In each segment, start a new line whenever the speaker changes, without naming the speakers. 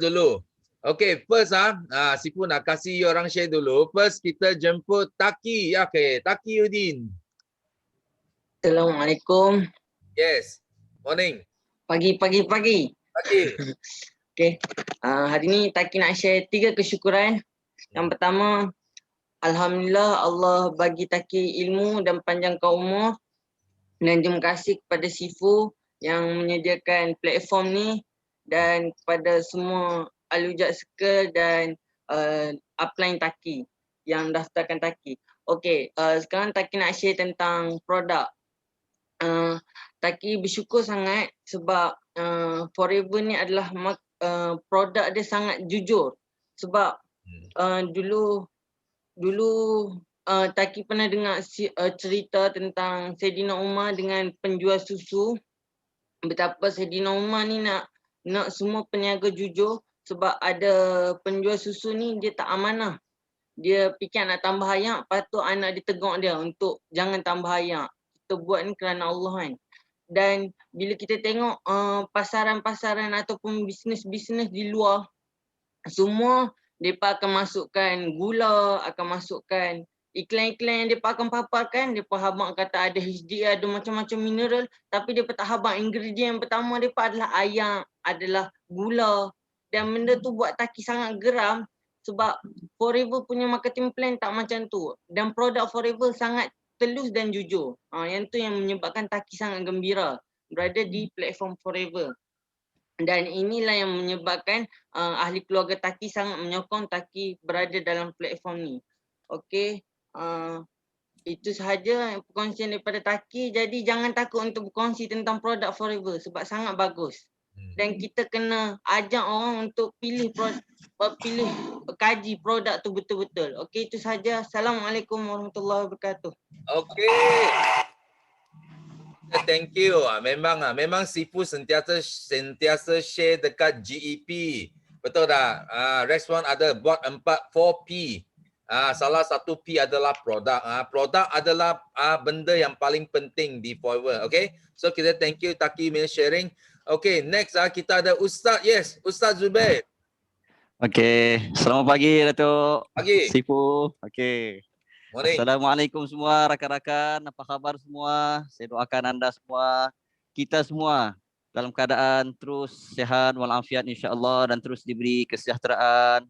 dulu. Okay, first Sifu nak kasih orang share dulu. First kita jemput Taki. Okay, Taki Udin.
Assalamualaikum.
Yes. Morning.
Pagi.
Pagi.
Okay. Hari ni Taki nak share 3 kesyukuran. Yang pertama, Alhamdulillah Allah bagi Taki ilmu dan panjangkan umur. Dan terima kasih kepada Sifu yang menyediakan platform ni dan kepada semua Alujat Circle dan upline Taki yang daftarkan Taki. Okay, sekarang Taki nak share tentang produk. Taki bersyukur sangat sebab Forever ni adalah produk dia sangat jujur. Sebab dulu Taki pernah dengar cerita tentang Saidina Umar dengan penjual susu. Betapa Saidina Umar ni nak semua peniaga jujur sebab ada penjual susu ni dia tak amanah. Dia fikir nak tambah ayak, lepas tu anak dia tegur dia untuk jangan tambah ayak. Kita buat ni kerana Allah kan. Dan bila kita tengok pasaran-pasaran ataupun bisnes-bisnes di luar, semua mereka akan masukkan gula, akan masukkan iklan-iklan yang mereka akan paparkan. Mereka habang kata ada HDA, ada macam-macam mineral, tapi mereka tak habang ingredient yang pertama mereka adalah ayak, adalah gula. Dan benda tu buat Taki sangat geram sebab Forever punya marketing plan tak macam tu. Dan produk Forever sangat telus dan jujur. Yang tu yang menyebabkan Taki sangat gembira berada di platform Forever. Dan inilah yang menyebabkan ahli keluarga Taki sangat menyokong Taki berada dalam platform ni. Okey, itu sahaja perkongsian daripada Taki. Jadi jangan takut untuk berkongsi tentang produk Forever sebab sangat bagus. Dan kita kena ajak orang untuk kaji produk tu betul-betul. Okey, itu sahaja. Assalamualaikum warahmatullahi wabarakatuh.
Okey. Thank you. Memang Sifu sentiasa share dekat GEP. Betul tak? Respon ada buat 4P. Salah satu P adalah produk. Produk adalah benda yang paling penting di Forever. Okay? So kita thank you Taki punya sharing. Okay, next kita ada Ustaz. Yes, Ustaz Zubair.
Okay, selamat pagi Datuk.
Pagi.
Sifu. Okay.
Morning.
Assalamualaikum semua rakan-rakan. Apa khabar semua? Saya doakan anda semua, kita semua dalam keadaan terus sihat walafiat insya-Allah dan terus diberi kesejahteraan,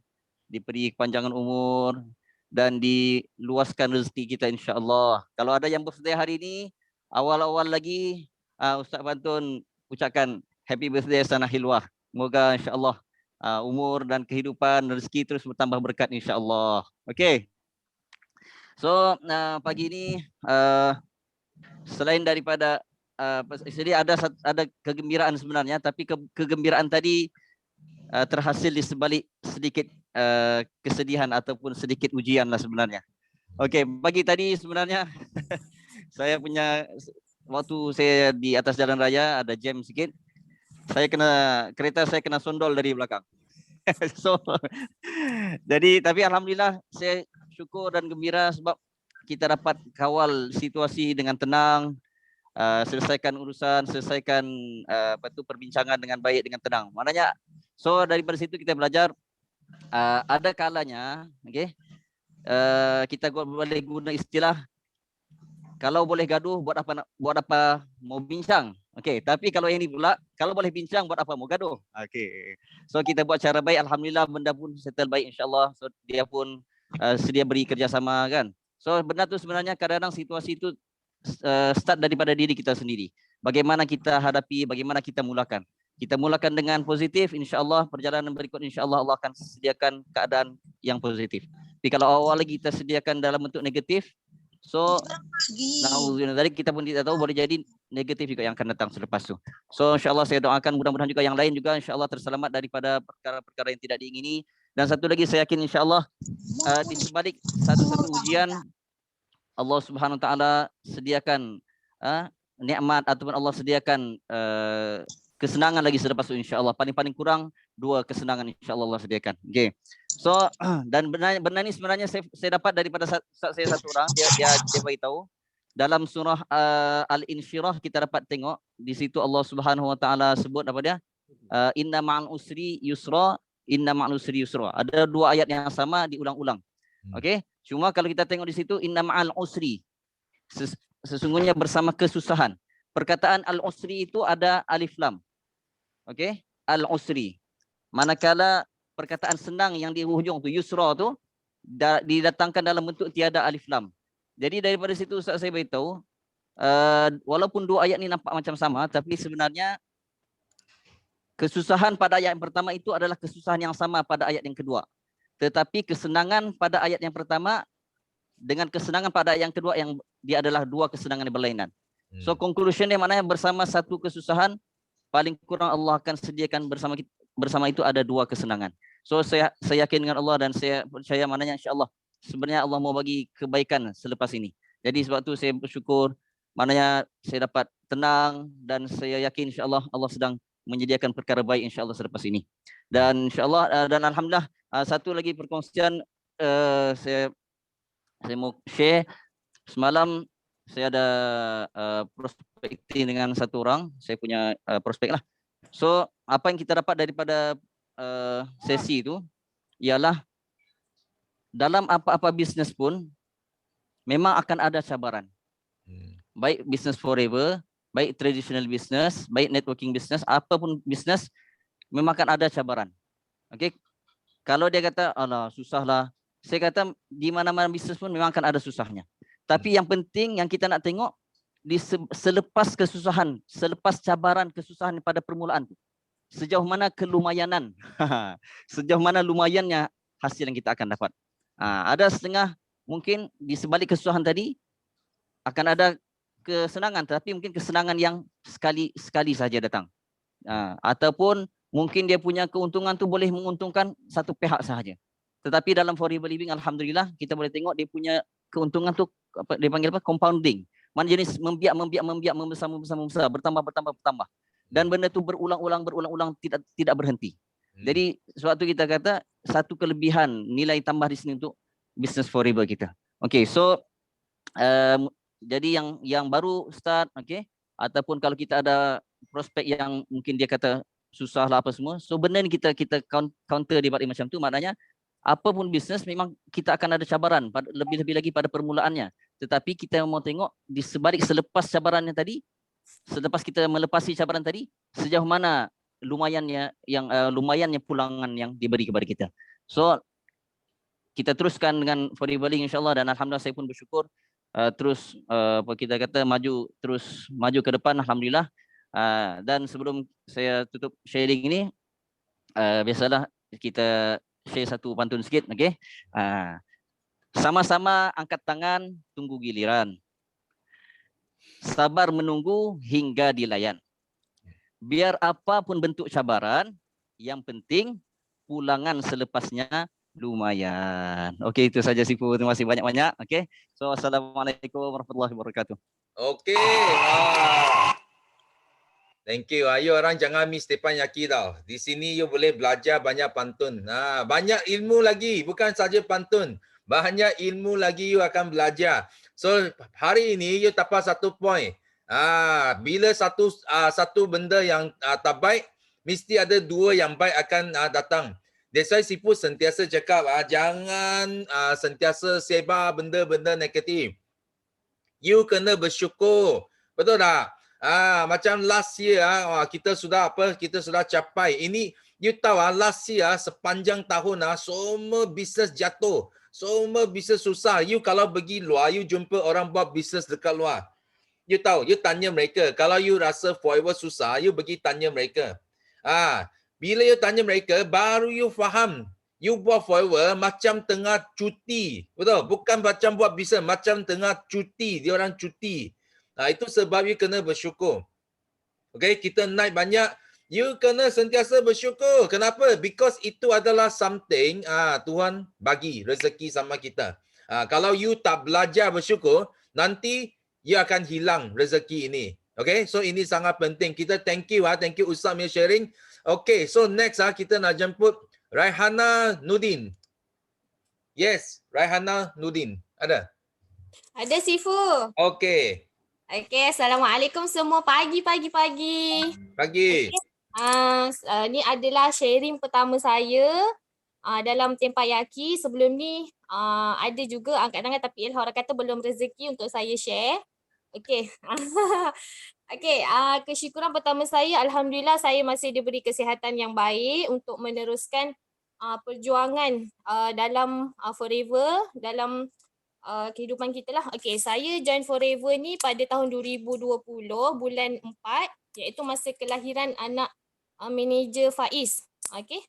diberi kepanjangan umur dan diluaskan rezeki kita insya-Allah. Kalau ada yang birthday hari ini, awal-awal lagi Ustaz Bantun ucapkan happy birthday Sana Hilwah. Semoga insya-Allah umur dan kehidupan rezeki terus bertambah berkat insya-Allah. Okey. So pagi ini selain daripada jadi ada kegembiraan sebenarnya, tapi kegembiraan tadi terhasil di sebalik sedikit kesedihan ataupun sedikit ujian lah sebenarnya. Okey, pagi tadi sebenarnya saya punya waktu saya di atas jalan raya ada jam sikit. Kereta saya kena sondol dari belakang. So jadi tapi alhamdulillah saya syukur dan gembira sebab kita dapat kawal situasi dengan tenang, selesaikan urusan, selesaikan perbincangan dengan baik dengan tenang. Maknanya so daripada situ kita belajar ada kalanya okey, kita boleh guna istilah kalau boleh gaduh buat apa mau bincang. Okey, tapi kalau yang ni pula kalau boleh bincang buat apa mau gaduh. Okey. So kita buat cara baik, alhamdulillah benda pun settle baik insya-Allah. So dia pun sedia beri kerjasama kan. So benda tu sebenarnya kadang-kadang situasi itu start daripada diri kita sendiri. Bagaimana kita hadapi, bagaimana kita mulakan. Kita mulakan dengan positif, insya-Allah perjalanan berikut insya-Allah Allah akan sediakan keadaan yang positif. Tapi kalau awal lagi kita sediakan dalam bentuk negatif, so dari kita pun tidak tahu boleh jadi negatif juga yang akan datang selepas tu. So insya-Allah saya doakan mudah-mudahan juga yang lain juga insya-Allah terselamat daripada perkara-perkara yang tidak diingini. Dan satu lagi saya yakin insya-Allah di sebalik satu-satu ujian Allah Subhanahu Wa Taala sediakan nikmat ataupun Allah sediakan kesenangan lagi selepas itu insya-Allah. Paling kurang 2 kesenangan insya-Allah Allah sediakan. Okey. So dan benar ini sebenarnya saya dapat daripada saya satu orang dia beritahu dalam surah Al-Insyirah kita dapat tengok di situ Allah Subhanahu Wa Taala sebut apa dia? Inna ma'al usri yusra, inna ma'al usri yusra. Ada dua ayat yang sama diulang-ulang. Okey. Cuma kalau kita tengok di situ inna ma'al usri. Sesungguhnya bersama kesusahan. Perkataan al-usri itu ada alif lam. Okey? Al-usri. Manakala perkataan senang yang di hujung tu yusra tu didatangkan dalam bentuk tiada alif lam. Jadi daripada situ Ustaz saya beritahu walaupun dua ayat ni nampak macam sama tapi sebenarnya kesusahan pada ayat yang pertama itu adalah kesusahan yang sama pada ayat yang kedua. Tetapi kesenangan pada ayat yang pertama dengan kesenangan pada ayat yang kedua yang dia adalah dua kesenangan yang berlainan. So conclusion dia maknanya bersama satu kesusahan paling kurang Allah akan sediakan bersama itu ada dua kesenangan. So saya yakin dengan Allah dan saya percaya maknanya insya-Allah sebenarnya Allah mau bagi kebaikan selepas ini. Jadi sebab tu saya bersyukur maknanya saya dapat tenang dan saya yakin insya-Allah Allah sedang menyediakan perkara baik insya-Allah selepas ini. Dan insya-Allah dan alhamdulillah satu lagi perkongsian saya mau share. Semalam saya ada prospecting dengan satu orang, saya punya prospek lah. So apa yang kita dapat daripada sesi itu ialah dalam apa-apa bisnes pun memang akan ada cabaran. Baik business forever, baik traditional business, baik networking business, apapun bisnes memang akan ada cabaran. Okey. Kalau dia kata alah susahlah, saya kata di mana-mana bisnes pun memang akan ada susahnya. Tapi yang penting yang kita nak tengok di selepas kesusahan, selepas cabaran kesusahan pada permulaan tu, sejauh mana kelumayanan, sejauh mana lumayannya hasil yang kita akan dapat. Ada setengah mungkin di sebalik kesusahan tadi akan ada kesenangan, tapi mungkin kesenangan yang sekali saja datang. Ataupun mungkin dia punya keuntungan tu boleh menguntungkan satu pihak sahaja. Tetapi dalam forever living alhamdulillah kita boleh tengok dia punya keuntungan tu apa dia panggil apa compounding. Mana jenis membiak membesar bertambah. Dan benda tu berulang-ulang tidak berhenti. Jadi sebab tu kita kata satu kelebihan nilai tambah di sini untuk business forever kita. Okey, so jadi yang baru start, okey, ataupun kalau kita ada prospek yang mungkin dia kata susah lah apa semua, so benda ni kita counter di balik macam tu, maknanya apapun bisnes memang kita akan ada cabaran, lebih-lebih lagi pada permulaannya. Tetapi kita mau tengok di sebalik selepas cabarannya tadi, selepas kita melepasi cabaran tadi, sejauh mana lumayannya pulangan yang diberi kepada kita. So kita teruskan dengan forever living insya-Allah dan alhamdulillah saya pun bersyukur terus apa kita kata terus maju ke depan alhamdulillah. Dan sebelum saya tutup sharing ini biasalah kita share satu pantun sikit, okey. Sama-sama angkat tangan, tunggu giliran. Sabar menunggu hingga dilayan. Biar apapun bentuk cabaran, yang penting pulangan selepasnya lumayan. Okey, itu saja Sifu. Terima kasih banyak-banyak. Okey. So assalamualaikum warahmatullahi wabarakatuh.
Okey. Thank you. You orang jangan miss teppanyaki tau. Di sini you boleh belajar banyak pantun. Banyak ilmu lagi, bukan saja pantun. Banyak ilmu lagi you akan belajar. So hari ini you dapat satu point. Bila satu benda yang tak baik, mesti ada dua yang baik akan datang. That's why Sifu sentiasa cakap jangan sentiasa sebar benda-benda negatif. You kena bersyukur. Betul tak? Macam last year kita sudah capai. Ini you tahu last year sepanjang tahun semua bisnes jatuh. Semua bisnes susah. You kalau pergi luar, you jumpa orang buat bisnes dekat luar. You tahu, you tanya mereka. Kalau you rasa forever susah, you pergi tanya mereka. Bila you tanya mereka, baru you faham. You buat forever macam tengah cuti. Betul? Bukan macam buat bisnes, macam tengah cuti. Dia orang cuti. Itu sebab you kena bersyukur. Okay, kita naik banyak. You kena sentiasa bersyukur. Kenapa? Because itu adalah something Tuhan bagi rezeki sama kita. Kalau you tak belajar bersyukur, nanti you akan hilang rezeki ini. Okay, so ini sangat penting. Kita thank you Ustaz punya sharing. Okay, so next kita nak jemput Raihana Nudin. Yes, Raihana Nudin. Ada?
Ada Sifu.
Okay.
Okey, assalamualaikum semua. Pagi.
Pagi.
Ni adalah sharing pertama saya dalam Tempayaki. Sebelum ni ada juga angkat-angkat tapi orang kata belum rezeki untuk saya share. Okey. Okey, kesyukuran pertama saya, alhamdulillah saya masih diberi kesihatan yang baik untuk meneruskan perjuangan dalam Forever, dalam kehidupan kita lah. Okey, saya join Forever ni pada tahun 2020 bulan 4, iaitu masa kelahiran anak manager Faiz. Okey,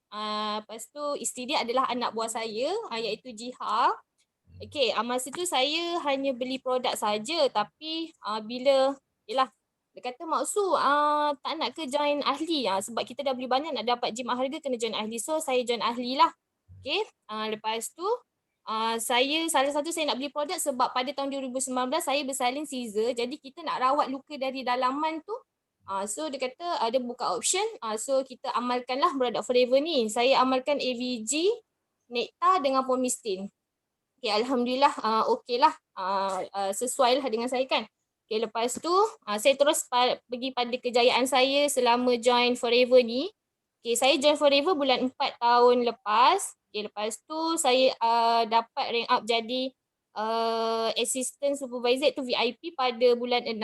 lepas tu isteri dia adalah anak buah saya iaitu Jiha. Okey, masa tu saya hanya beli produk saja, tapi bila yalah dia kata Maksu tak nak ke join ahli sebab kita dah beli banyak, nak dapat jimat harga kena join ahli. So saya join ahli lah. Okey, lepas tu saya salah satu saya nak beli produk sebab pada tahun 2019 saya bersalin Caesar, jadi kita nak rawat luka dari dalaman tu. So dia kata ada buka option, so kita amalkanlah produk Forever ni. Saya amalkan AVG, Nectar dengan Pomistin. Okay, alhamdulillah okey lah, sesuai lah dengan saya kan. Okay, lepas tu saya terus pergi pada kejayaan saya selama join Forever ni. Okay, saya join Forever bulan 4 tahun lepas. Okay, lepas tu saya dapat rank up jadi assistant supervisor iaitu VIP pada bulan 6.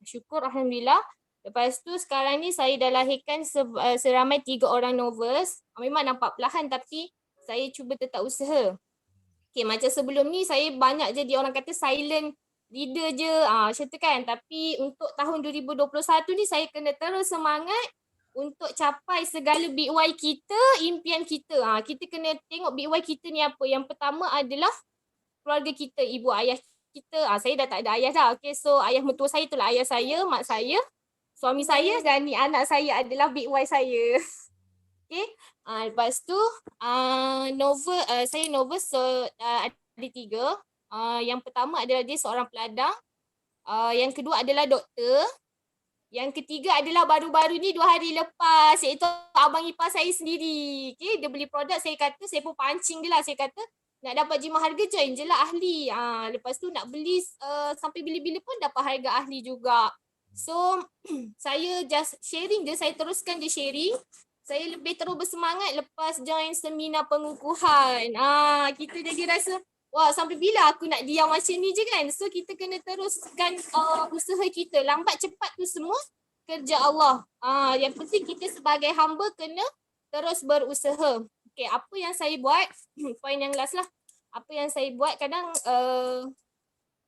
Syukur alhamdulillah. Lepas tu sekarang ni saya dah lahirkan seramai 3 orang novels. Memang nampak perlahan tapi saya cuba tetap usaha. Okay, macam sebelum ni saya banyak je dia orang kata silent leader je macam tu kan. Tapi untuk tahun 2021 ni saya kena terus semangat untuk capai segala big why kita, impian kita. Kita kena tengok big why kita ni apa. Yang pertama adalah keluarga kita, ibu ayah kita. Saya dah tak ada ayah dah. Okay, so ayah mertua saya itulah ayah saya, mak saya, suami saya dan ni anak saya adalah big why saya. Okay, lepas tu novel saya novel ada 3. Yang pertama adalah dia seorang peladang, yang kedua adalah doktor, yang ketiga adalah baru-baru ni 2 hari lepas iaitu abang ipar saya sendiri. Okay, dia beli produk, saya kata saya pun pancing dia lah, saya kata nak dapat jimat harga join je lah ahli. Lepas tu nak beli sampai bila-bila pun dapat harga ahli juga. So saya just sharing je, saya teruskan je sharing. Saya lebih terus bersemangat lepas join seminar pengukuhan. Kita jadi rasa, wah sampai bila aku nak diam macam ni je kan. So kita kena teruskan usaha kita. Lambat cepat tu semua kerja Allah. Yang penting kita sebagai hamba kena terus berusaha. Okay, apa yang saya buat, poin yang last lah. Apa yang saya buat kadang,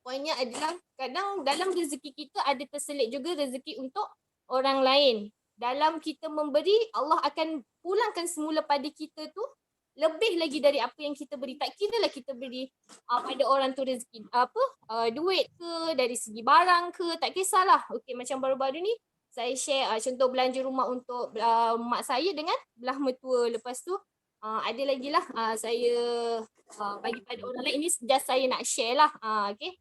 poinnya adalah kadang dalam rezeki kita ada terselit juga rezeki untuk orang lain. Dalam kita memberi, Allah akan pulangkan semula pada kita tu lebih lagi dari apa yang kita beri. Tak kira lah kita beri pada orang tu rezeki duit ke, dari segi barang ke, tak kisahlah. Okey, macam baru-baru ni saya share contoh belanja rumah untuk mak saya dengan belah mertua. Lepas tu ada lagi lah saya bagi pada orang lain. Ini just saya nak share lah. Okay.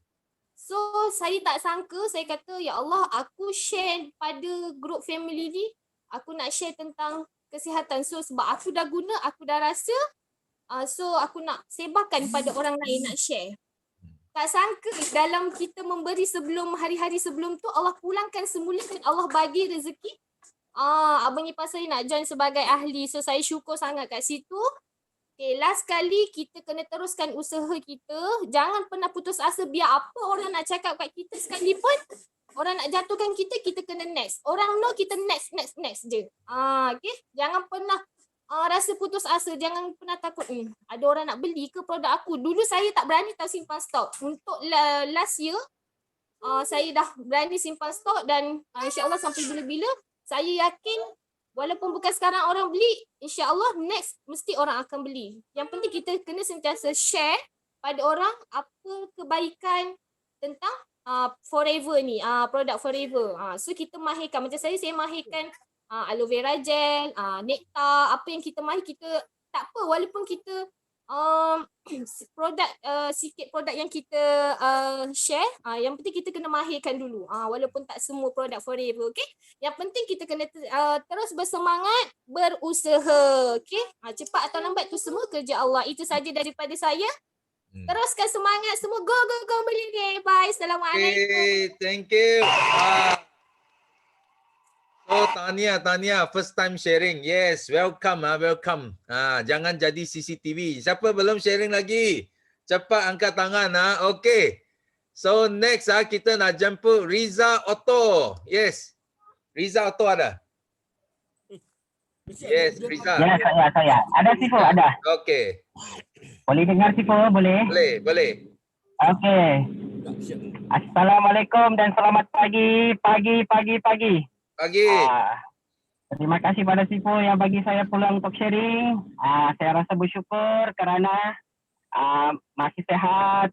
So saya tak sangka, saya kata ya Allah, aku share pada group family ni, aku nak share tentang kesihatan. So sebab aku dah guna, aku dah rasa, so aku nak sebarkan pada orang lain, nak share. Tak sangka dalam kita memberi sebelum hari-hari sebelum tu, Allah pulangkan semula dan Allah bagi rezeki. Abang ipar saya nak join sebagai ahli. So saya syukur sangat kat situ. Okay, last kali kita kena teruskan usaha kita. Jangan pernah putus asa, biar apa orang nak cakap kat kita sekalipun. Orang nak jatuhkan kita, kita kena next. Orang no, kita next je. Okay, jangan pernah rasa putus asa. Jangan pernah takut, ada orang nak beli ke produk aku. Dulu saya tak berani tahu simpan stok. Untuk last year, saya dah berani simpan stok dan insyaAllah sampai bila-bila. Saya yakin walaupun bukan sekarang orang beli, insya-Allah next mesti orang akan beli. Yang penting kita kena sentiasa share pada orang apa kebaikan tentang Forever ni, produk Forever. So kita mahirkan, macam saya mahirkan aloe vera gel, nectar, apa yang kita mahir kita tak apa walaupun kita produk sikit produk yang kita share, yang penting kita kena mahirkan dulu, walaupun tak semua produk Forever. Okay, yang penting kita kena terus bersemangat berusaha. Okay, cepat atau lambat tu semua kerja Allah. Itu saja daripada saya. Teruskan semangat semua, go beli ni. Bye, assalamualaikum.
Okay, thank you. Oh, Tania, first time sharing. Yes, welcome, welcome. Jangan jadi CCTV. Siapa belum sharing lagi? Cepat angkat tangan, Okay. So next, kita nak jemput Riza Otto. Yes, Riza Otto ada? Yes, Riza.
Ya, saya. Ada Sifu, ada.
Okay.
Boleh dengar Sifu, boleh?
Boleh.
Okey. Assalamualaikum dan selamat pagi.
Pagi.
Terima kasih pada Sifu yang bagi saya peluang untuk sharing. Saya rasa bersyukur kerana masih sehat,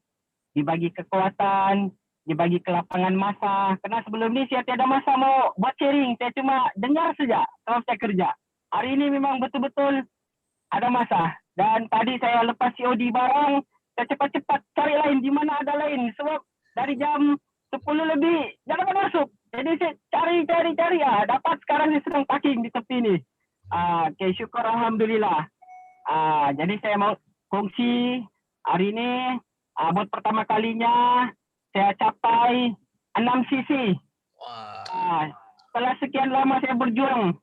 dibagi kekuatan, dibagi kelapangan masa. Kerana sebelum ni saya tiada masa mau buat sharing. Saya cuma dengar saja sebab saya kerja. Hari ini memang betul-betul ada masa. Dan tadi saya lepas COD barang, saya cepat-cepat cari lain di mana ada lain. Sebab dari jam 10 lebih, dah dapat masuk. Jadi saya cari. Dapat sekarang saya sedang parking di tepi ni. Okay, syukur Alhamdulillah. Jadi saya mau kongsi hari ini, buat pertama kalinya saya capai 6 cc.
Wah.
Setelah sekian lama saya berjuang,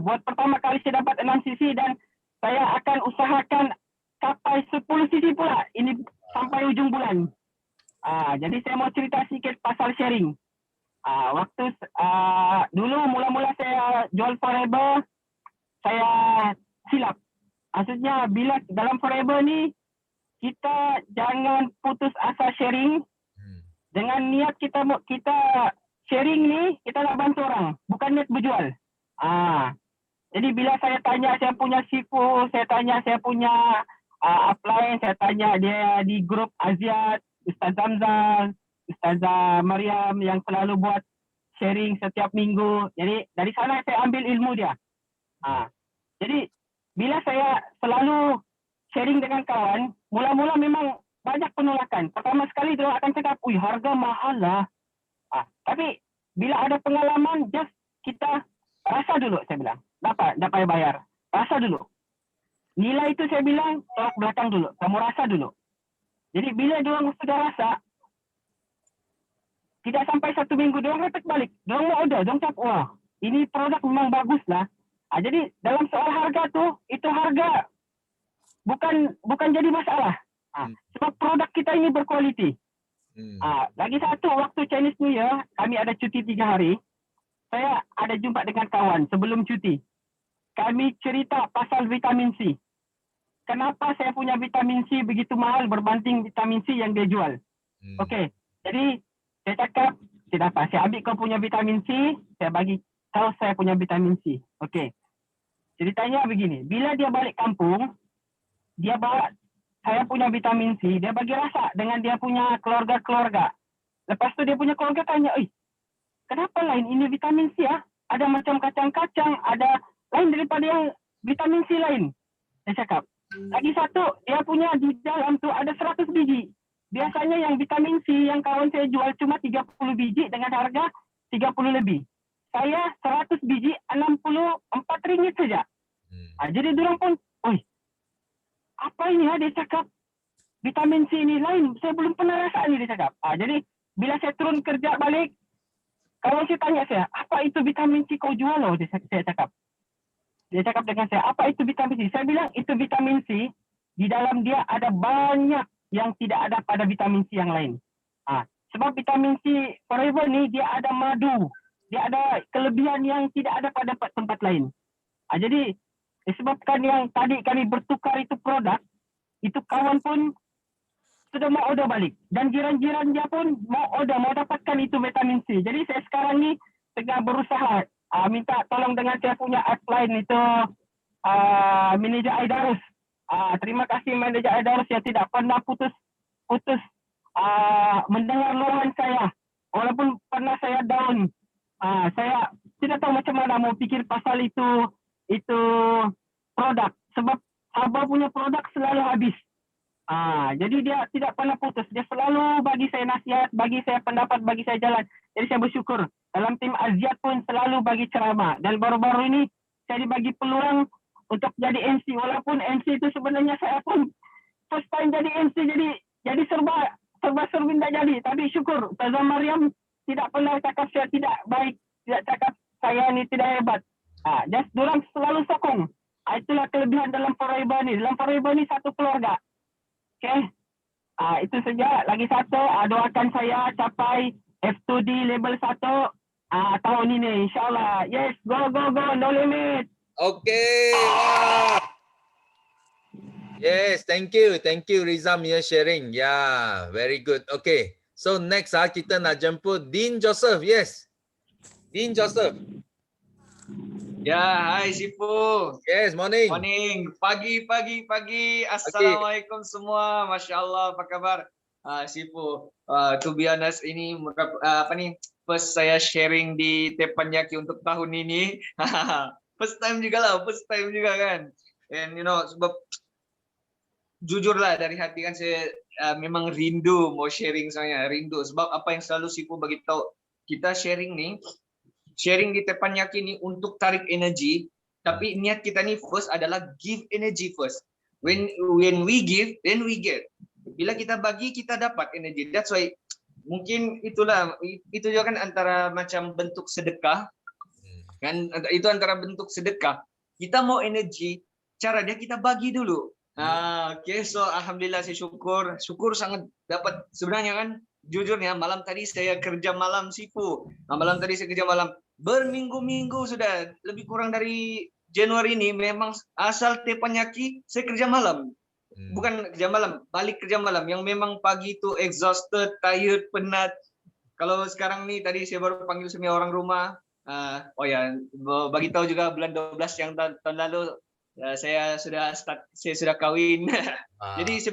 buat pertama kali saya dapat 6 cc dan saya akan usahakan capai 10 cc pula ini sampai ujung bulan. Jadi saya mau cerita sedikit pasal sharing. Waktu dulu mula-mula saya jual forever, saya silap. Maksudnya bila dalam forever ni kita jangan putus asa sharing. Dengan niat kita sharing ni kita nak bantu orang, bukan niat berjual. Jadi bila saya tanya saya punya Sifu, saya tanya saya punya upline, saya tanya dia di grup Aziat, Ustaz Zamzam, Ustazah Mariam yang selalu buat sharing setiap minggu. Jadi dari sana saya ambil ilmu dia. Jadi bila saya selalu sharing dengan kawan, mula-mula memang banyak penolakan. Pertama sekali dia akan cakap, harga mahal lah. Tapi bila ada pengalaman, just kita rasa dulu, saya bilang. Tak payah bayar. Rasa dulu. Nilai itu saya bilang, tolak belakang dulu. Kamu rasa dulu. Jadi bila diorang sudah rasa, tidak sampai 1 minggu, diorang repeat balik. Diorang mau order, diorang cakap, wah ini produk memang bagus lah. Jadi dalam soal harga tu, itu harga bukan jadi masalah. Sebab produk kita ini berkualiti. Lagi satu, waktu Chinese New Year, kami ada cuti 3 hari. Saya ada jumpa dengan kawan sebelum cuti. Kami cerita pasal vitamin C. Kenapa saya punya vitamin C begitu mahal berbanding vitamin C yang dia jual. Okey, jadi saya cakap, tidak apa, saya ambil kau punya vitamin C, saya bagi tahu saya punya vitamin C. Okey, ceritanya begini, bila dia balik kampung, dia bawa saya punya vitamin C, dia bagi rasa dengan dia punya keluarga-keluarga. Lepas tu dia punya keluarga tanya, kenapa lain ini vitamin C ya? Ada macam kacang-kacang, ada lain daripada yang vitamin C lain. Saya cakap, lagi satu, dia punya di dalam tu ada 100 biji. Biasanya yang vitamin C yang kawan saya jual cuma 30 biji dengan harga 30 lebih. Saya 100 biji 64 ringgit saja. Jadi diorang pun, apa ini ya, dia cakap vitamin C ini lain, saya belum pernah rasa ini, dia cakap. Jadi bila saya turun kerja balik, kawan saya tanya saya, apa itu vitamin C kau jual loh, saya cakap. Dia cakap dengan saya, apa itu vitamin C? Saya bilang itu vitamin C, di dalam dia ada banyak yang tidak ada pada vitamin C yang lain. Sebab vitamin C forever ni dia ada madu, dia ada kelebihan yang tidak ada pada tempat lain. Jadi disebabkan yang tadi kami bertukar itu produk, itu kawan pun sudah mau order balik. Dan jiran-jiran dia pun mau order, mau dapatkan itu vitamin C. Jadi saya sekarang ni tengah berusaha minta tolong dengan saya punya upline itu manager Aidarus. Terima kasih manager Aidarus yang tidak pernah putus mendengar luahan saya. Walaupun pernah saya down, saya tidak tahu macam mana mau fikir pasal itu produk. Sebab Sabah punya produk selalu habis. Jadi dia tidak pernah putus. Dia selalu bagi saya nasihat, bagi saya pendapat, bagi saya jalan. Jadi saya bersyukur. Dalam tim Aziat pun selalu bagi ceramah. Dan baru-baru ini saya dibagi peluang untuk jadi MC. Walaupun MC itu sebenarnya saya pun first time jadi MC. Jadi serba tidak jadi. Tapi syukur. Ustazah Mariam tidak pernah cakap saya tidak baik. Tidak cakap saya ni tidak hebat. Just dorang selalu sokong. Itulah kelebihan dalam Forever ni. Dalam Forever ni satu keluarga. Okay. Itu saja. Lagi satu, doakan saya capai F2D level 1 tahun ini. InsyaAllah. Yes, go, go, go. No limit.
Okay. Wow. Yes, thank you Rizam ya sharing. Yeah, very good. Okay. So next kita nak jemput Dean Joseph. Yes. Dean Joseph.
Ya, hai Sifu.
Yes, morning.
Morning. Pagi. Assalamualaikum semua. Masya Allah, apa kabar? Sifu, to be honest, ini first saya sharing di Teppanyaki untuk tahun ini. First time juga kan. And you know, sebab jujurlah dari hati kan saya memang rindu mau sharing rindu. Sebab apa yang selalu Sifu bagi tahu, kita sharing di Teppanyaki ni untuk tarik energi, tapi niat kita ni first adalah give energy first. When we give, then we get. Bila kita bagi, kita dapat energi. That's why mungkin itu juga kan antara macam bentuk sedekah. Kan itu antara bentuk sedekah. Kita mau energi, cara dia kita bagi dulu. Okay, so alhamdulillah saya syukur sangat dapat. Sebenarnya kan jujurnya malam tadi saya kerja malam Sifu. Malam tadi saya kerja malam. Berminggu-minggu sudah, lebih kurang dari Januari ini memang asal Teppanyaki saya kerja malam. Bukan kerja malam, balik kerja malam. Yang memang pagi itu exhausted, tired, penat. Kalau sekarang nih tadi saya baru panggil semua orang rumah. Bagi tahu juga bulan 12 yang tahun lalu saya sudah kawin. Jadi saya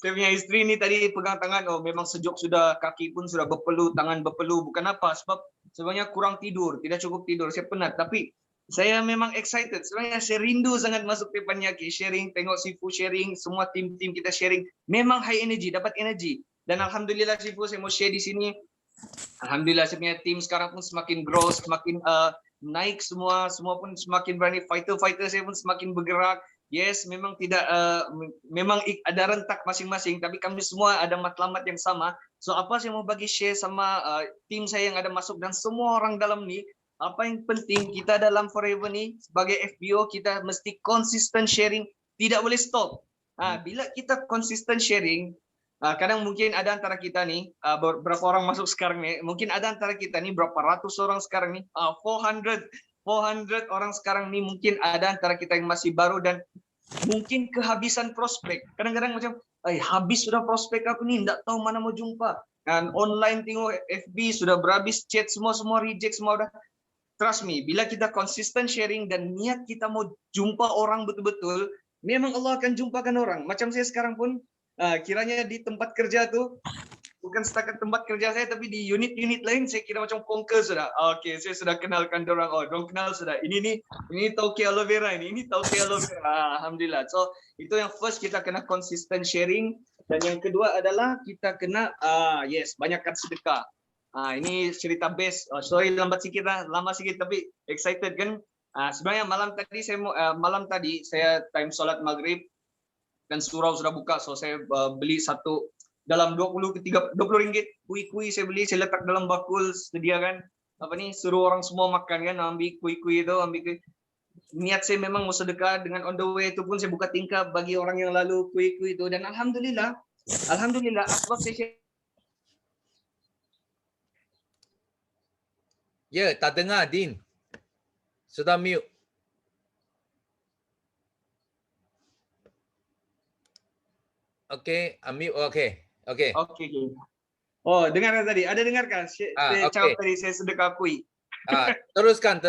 punya istri ini tadi pegang tangan, memang sejuk sudah, kaki pun sudah berpeluh, tangan berpeluh. Bukan apa, sebab sebenarnya kurang tidur, tidak cukup tidur, saya penat. Tapi saya memang excited, sebenarnya saya rindu sangat masuk Teppanyaki, sharing, tengok Sifu sharing, semua tim-tim kita sharing. Memang high energy, dapat energi. Dan alhamdulillah Sifu, saya mau share di sini. Alhamdulillah saya punya tim sekarang pun semakin grow, semakin naik semua pun semakin berani. Fighter saya pun semakin bergerak. Yes, memang memang ada rentak masing-masing, tapi kami semua ada matlamat yang sama. So apa saya mau bagi share sama tim saya yang ada masuk dan semua orang dalam ni, apa yang penting kita dalam Forever ni sebagai FBO kita mesti konsisten sharing, tidak boleh stop. Bila kita konsisten sharing, kadang mungkin ada antara kita ni berapa orang masuk sekarang ni, mungkin ada antara kita ni berapa ratus orang sekarang ni, 400 orang sekarang ni, mungkin ada antara kita yang masih baru dan mungkin kehabisan prospek. Kadang-kadang macam, habis sudah prospek aku ni, tak tahu mana mau jumpa. Dan online tengok FB sudah berhabis chat, semua reject semua udah. Trust me, bila kita konsisten sharing dan niat kita mau jumpa orang betul-betul, memang Allah akan jumpakan orang. Macam saya sekarang pun, kiranya di tempat kerja tu, bukan setakat tempat kerja saya, tapi di unit-unit lain saya kira macam conquer sudah. Okay, saya sudah kenalkan orang. Dorang kenal sudah. Ini Tauke Aloe Vera ini Tauke Aloe Vera. Alhamdulillah. So itu yang first, kita kena konsisten sharing, dan yang kedua adalah kita kena banyakkan sedekah. Ini cerita best. Sorry lama sikit tapi excited kan. Sebenarnya malam tadi saya time solat maghrib dan surau sudah buka, so saya beli satu dalam 20 ringgit kui saya beli, saya letak dalam bakul, sediakan suruh orang semua makan kan, ambil kui itu, niat saya memang mau sedekah. Dengan on the way itu pun saya buka tingkap bagi orang yang lalu kui itu, dan alhamdulillah sebab saya
tak dengar Din. Sudah mute. Okay, unmute. Okay.
Oh, dengar tadi? Ada dengarkan? Saya cakap tadi saya sedekah kui.
Teruskan.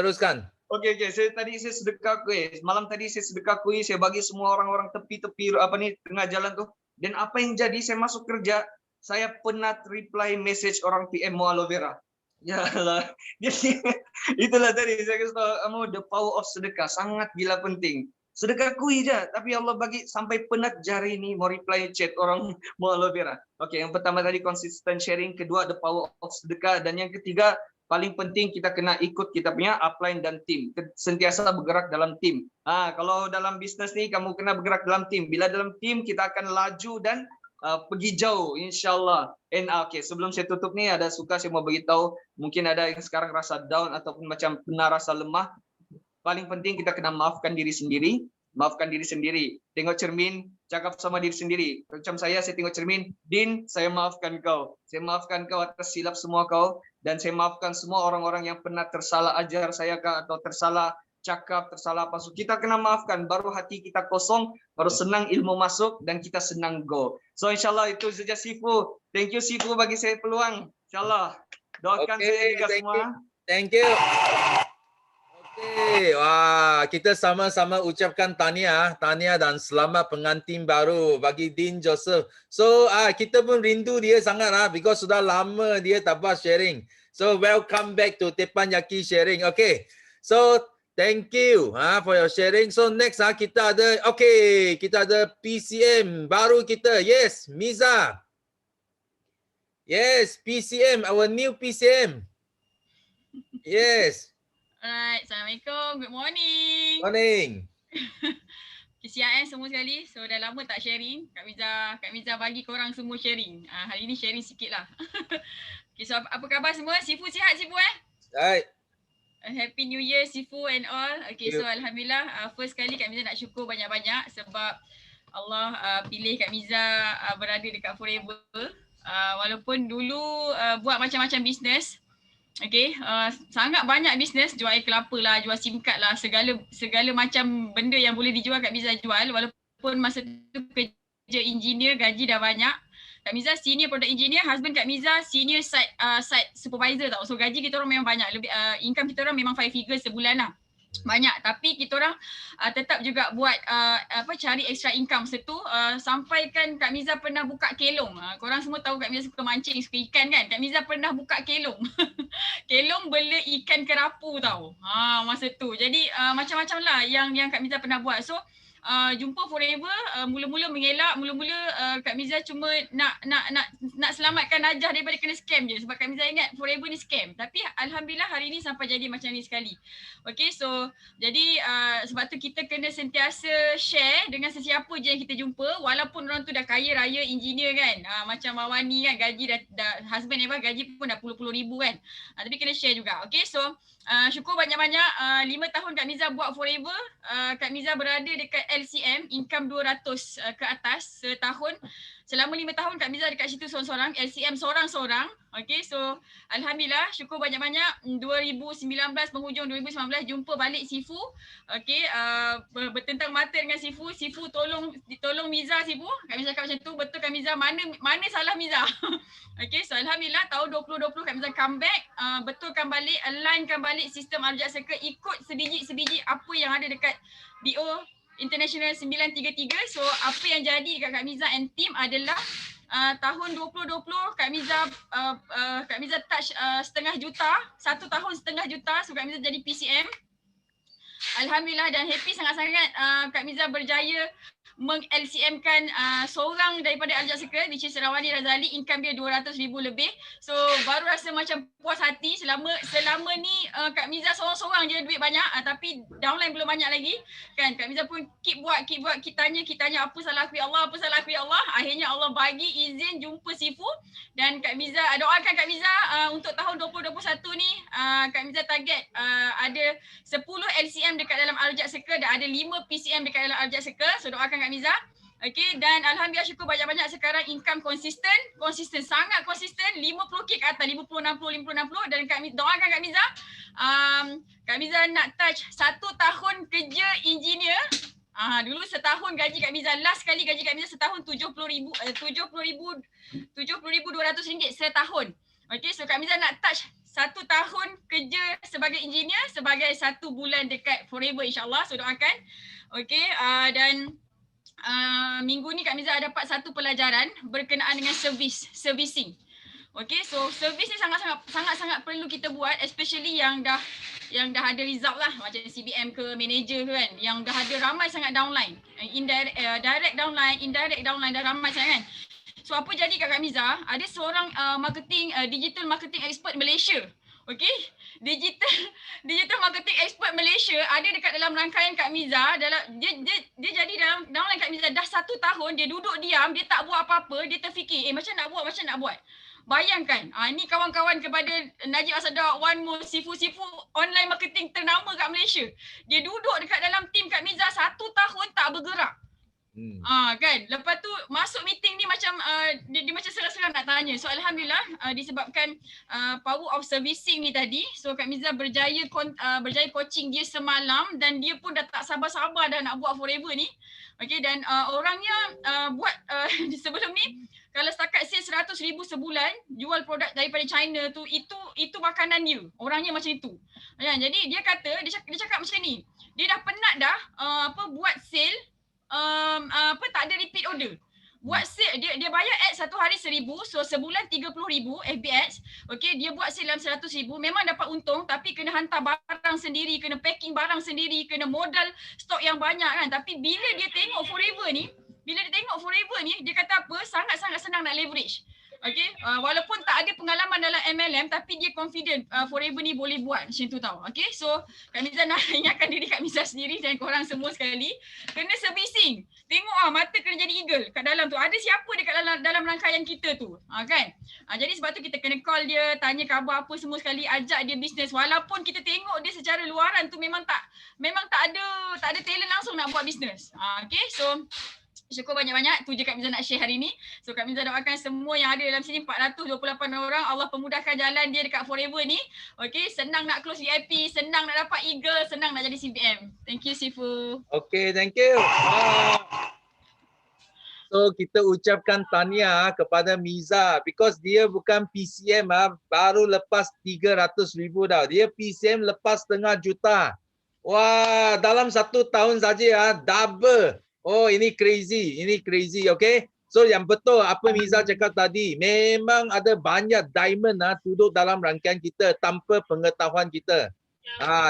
Okey. Saya sedekah kui. Malam tadi saya sedekah kui. Saya bagi semua orang-orang tepi-tepi tengah jalan tu. Dan apa yang jadi? Saya masuk kerja. Saya penat reply message orang PM mau aloe vera. Ya Allah. Jadi itulah tadi saya kasih tahu, the power of sedekah sangat gila penting. Sedekah kui je, tapi Allah bagi sampai penat jari ni mau reply chat orang mau aloe vera. Okey, yang pertama tadi konsisten sharing, kedua the power of sedekah, dan yang ketiga paling penting kita kena ikut kita punya upline dan tim. Sentiasa bergerak dalam tim. Kalau dalam bisnes ni kamu kena bergerak dalam tim. Bila dalam tim kita akan laju dan pergi jauh insyaAllah. And okay, sebelum saya tutup nih ada saya mau beritahu, mungkin ada yang sekarang rasa down ataupun macam pernah rasa lemah. Paling penting kita kena maafkan diri sendiri. Maafkan diri sendiri. Tengok cermin, cakap sama diri sendiri. Macam saya tengok cermin, Din, saya maafkan kau. Saya maafkan kau atas silap semua kau. Dan saya maafkan semua orang-orang yang pernah tersalah ajar saya kah, atau tersalah cakap, tersalah apa. So, kita kena maafkan. Baru hati kita kosong, baru senang ilmu masuk, dan kita senang go. So insyaAllah itu saja Sifu. Thank you Sifu bagi saya peluang. InsyaAllah. Doakan saya juga semua.
Thank you. Okay, wah, kita sama-sama ucapkan tahniah dan selamat pengantin baru bagi Dean Joseph. So, kita pun rindu dia sangat because sudah lama dia tak buat sharing. So, welcome back to Teppanyaki sharing. Okay, so thank you for your sharing. So next kita ada, kita ada PCM baru kita. Yes, Miza. Yes, PCM, our new PCM. Yes.
Alright, Assalamualaikum. Good morning.
Morning.
KCIM semua sekali. So dah lama tak sharing. Kak Miza bagi korang semua sharing. Hari ni sharing sikit lah. Okay, so apa khabar semua? Sifu sihat Sifu
Right.
Happy New Year Sifu and all. Okay, so Alhamdulillah first kali Kak Miza nak syukur banyak-banyak sebab Allah pilih Kak Miza berada dekat Forever. Walaupun dulu buat macam-macam bisnes. Okay, sangat banyak bisnes, jual air kelapa lah, jual SIM card lah, segala macam benda yang boleh dijual Kak Miza jual. Walaupun masa tu kerja engineer, gaji dah banyak. Kak Miza senior product engineer, husband Kak Miza senior site supervisor tau. So gaji kita orang memang banyak, income kita orang memang 5 figure sebulan lah. Banyak, tapi kita orang tetap juga buat cari extra income setu, sampai kan Kak Miza pernah buka kelong. Korang semua tahu Kak Miza suka mancing, suka ikan kan. Kak Miza pernah buka kelong. Kelong bela ikan kerapu tau. Masa tu. Jadi macam-macam lah yang Kak Miza pernah buat. So jumpa Forever, mula-mula mengelak, mula-mula Kak Miza cuma nak selamatkan Najah daripada kena scam je, sebab Kak Miza ingat Forever ni scam. Tapi alhamdulillah hari ni sampai jadi macam ni sekali. Okay, so jadi sebab tu kita kena sentiasa share dengan sesiapa je yang kita jumpa, walaupun orang tu dah kaya raya engineer kan, macam Mawani kan, gaji dah husband gaji pun dah puluh-puluh ribu kan, tapi kena share juga. Okay, so syukur banyak-banyak 5 tahun Kak Miza buat Forever. Kak Miza berada dekat LCM, income 200 ke atas setahun. Selama 5 tahun Kak Miza dekat situ seorang-seorang, LCM seorang-seorang. Okay, so Alhamdulillah, syukur banyak-banyak. 2019, penghujung 2019 jumpa balik Sifu. Okay, bertentang mata dengan Sifu. Sifu tolong Miza Sifu. Kak Miza cakap macam tu, betul Kak Miza, mana salah Miza. Okay, so Alhamdulillah tahun 2020 Kak Miza come back, betulkan balik, alignkan balik sistem Al-Rajak Circle, ikut sebiji apa yang ada dekat BO International 933. So apa yang jadi dekat Kak Miza and team adalah tahun 2020 Kak Miza touch setengah juta, 1 tahun setengah juta. So Kak Miza jadi PCM. Alhamdulillah dan happy sangat-sangat Kak Miza berjaya meng-LCM-kan seorang daripada Al-Rajak Circle, which is Rawani Razali, income dia 200,000 lebih. So baru rasa macam puas hati. Selama ni Kak Miza seorang-seorang je duit banyak, tapi downline belum banyak lagi kan. Kak Miza pun keep buat, kita tanya apa salah aku ya Allah, akhirnya Allah bagi izin jumpa Sifu. Dan Kak Miza, doakan Kak Miza untuk tahun 2021 ni, Kak Miza target ada 10 LCM dekat dalam Al-Rajak Circle dan ada 5 PCM dekat dalam Al-Rajak Circle. So doakan Kak Miza. Okay, dan alhamdulillah syukur banyak-banyak sekarang income konsisten, sangat konsisten, 50k ke atas, 50, 60 dan doakan Kak Miza. Kak Miza nak touch 1 tahun kerja engineer. Dulu setahun gaji Kak Miza, last kali gaji Kak Miza setahun 70,200 ringgit setahun. Okay, so Kak Miza nak touch 1 tahun kerja sebagai engineer, sebagai 1 bulan dekat Forever insyaAllah. So doakan. Okay, dan minggu ni Kak Miza dapat 1 pelajaran berkenaan dengan servicing. Okay, so service ni sangat-sangat perlu kita buat, especially yang dah ada result lah, macam CBM ke manager ke kan, yang dah ada ramai sangat downline, direct downline, indirect downline, dah ramai sangat kan. So apa jadi kat Kak Miza, ada seorang digital marketing expert Malaysia. Okay, digital marketing expert Malaysia ada dekat dalam rangkaian Kak Miza, dia jadi dalam downline Kak Kak Miza dah 1 tahun dia duduk diam, dia tak buat apa-apa, dia terfikir, macam nak buat. Bayangkan, ni kawan-kawan kepada Najib Asadar, Wan Mu, Sifu online marketing ternama kat Malaysia. Dia duduk dekat dalam tim Kak Miza 1 tahun tak bergerak. Kan. Lepas tu masuk meeting ni macam dia macam serang-serang nak tanya. So alhamdulillah disebabkan power of servicing ni tadi, so Kak Miza berjaya coaching dia semalam dan dia pun dah tak sabar-sabar dah nak buat forever ni. Okey, dan orangnya buat sebelum ni kalau setakat sales 100,000 sebulan jual produk daripada China tu, itu makanan dia. Orangnya macam itu. Ya, jadi dia kata dia cakap macam ni. Dia dah penat dah buat sale tak ada repeat order. Buat sale dia bayar ads satu hari 1,000, so sebulan 30,000 FB ads. Okey, dia buat sale dalam 100,000 memang dapat untung tapi kena hantar barang sendiri, kena packing barang sendiri, kena modal stok yang banyak kan. Tapi bila dia tengok Forever ni, dia kata apa? Sangat-sangat senang nak leverage. Okay, walaupun tak ada pengalaman dalam MLM tapi dia confident Forever ni boleh buat macam tu tau. Okay, so Kak Miza nak ingatkan diri Kak Miza sendiri dan korang semua sekali kena servicing. Tengok mata kena jadi eagle kat dalam tu. Ada siapa dekat dalam rangkaian kita tu, kan? Jadi sebab tu kita kena call dia, tanya khabar apa semua sekali, ajak dia bisnes walaupun kita tengok dia secara luaran tu memang tak ada talent langsung nak buat bisnes. Okay, so syukur banyak-banyak. Tu je Kak Miza nak share hari ni. So Kak Miza doakan semua yang ada dalam sini 428 orang, Allah pemudahkan jalan dia dekat Forever ni. Okay, senang nak close VIP, senang nak dapat eagle, senang nak jadi CBM. Thank you Sifu.
Okay, thank you. So kita ucapkan tahniah kepada Miza because dia bukan PCM baru lepas 300,000 dah. Dia PCM lepas setengah juta. Wah, dalam 1 tahun saja double. Oh, ini crazy, okay? So yang betul apa Miza cakap tadi, memang ada banyak diamond duduk dalam rangkaian kita tanpa pengetahuan kita.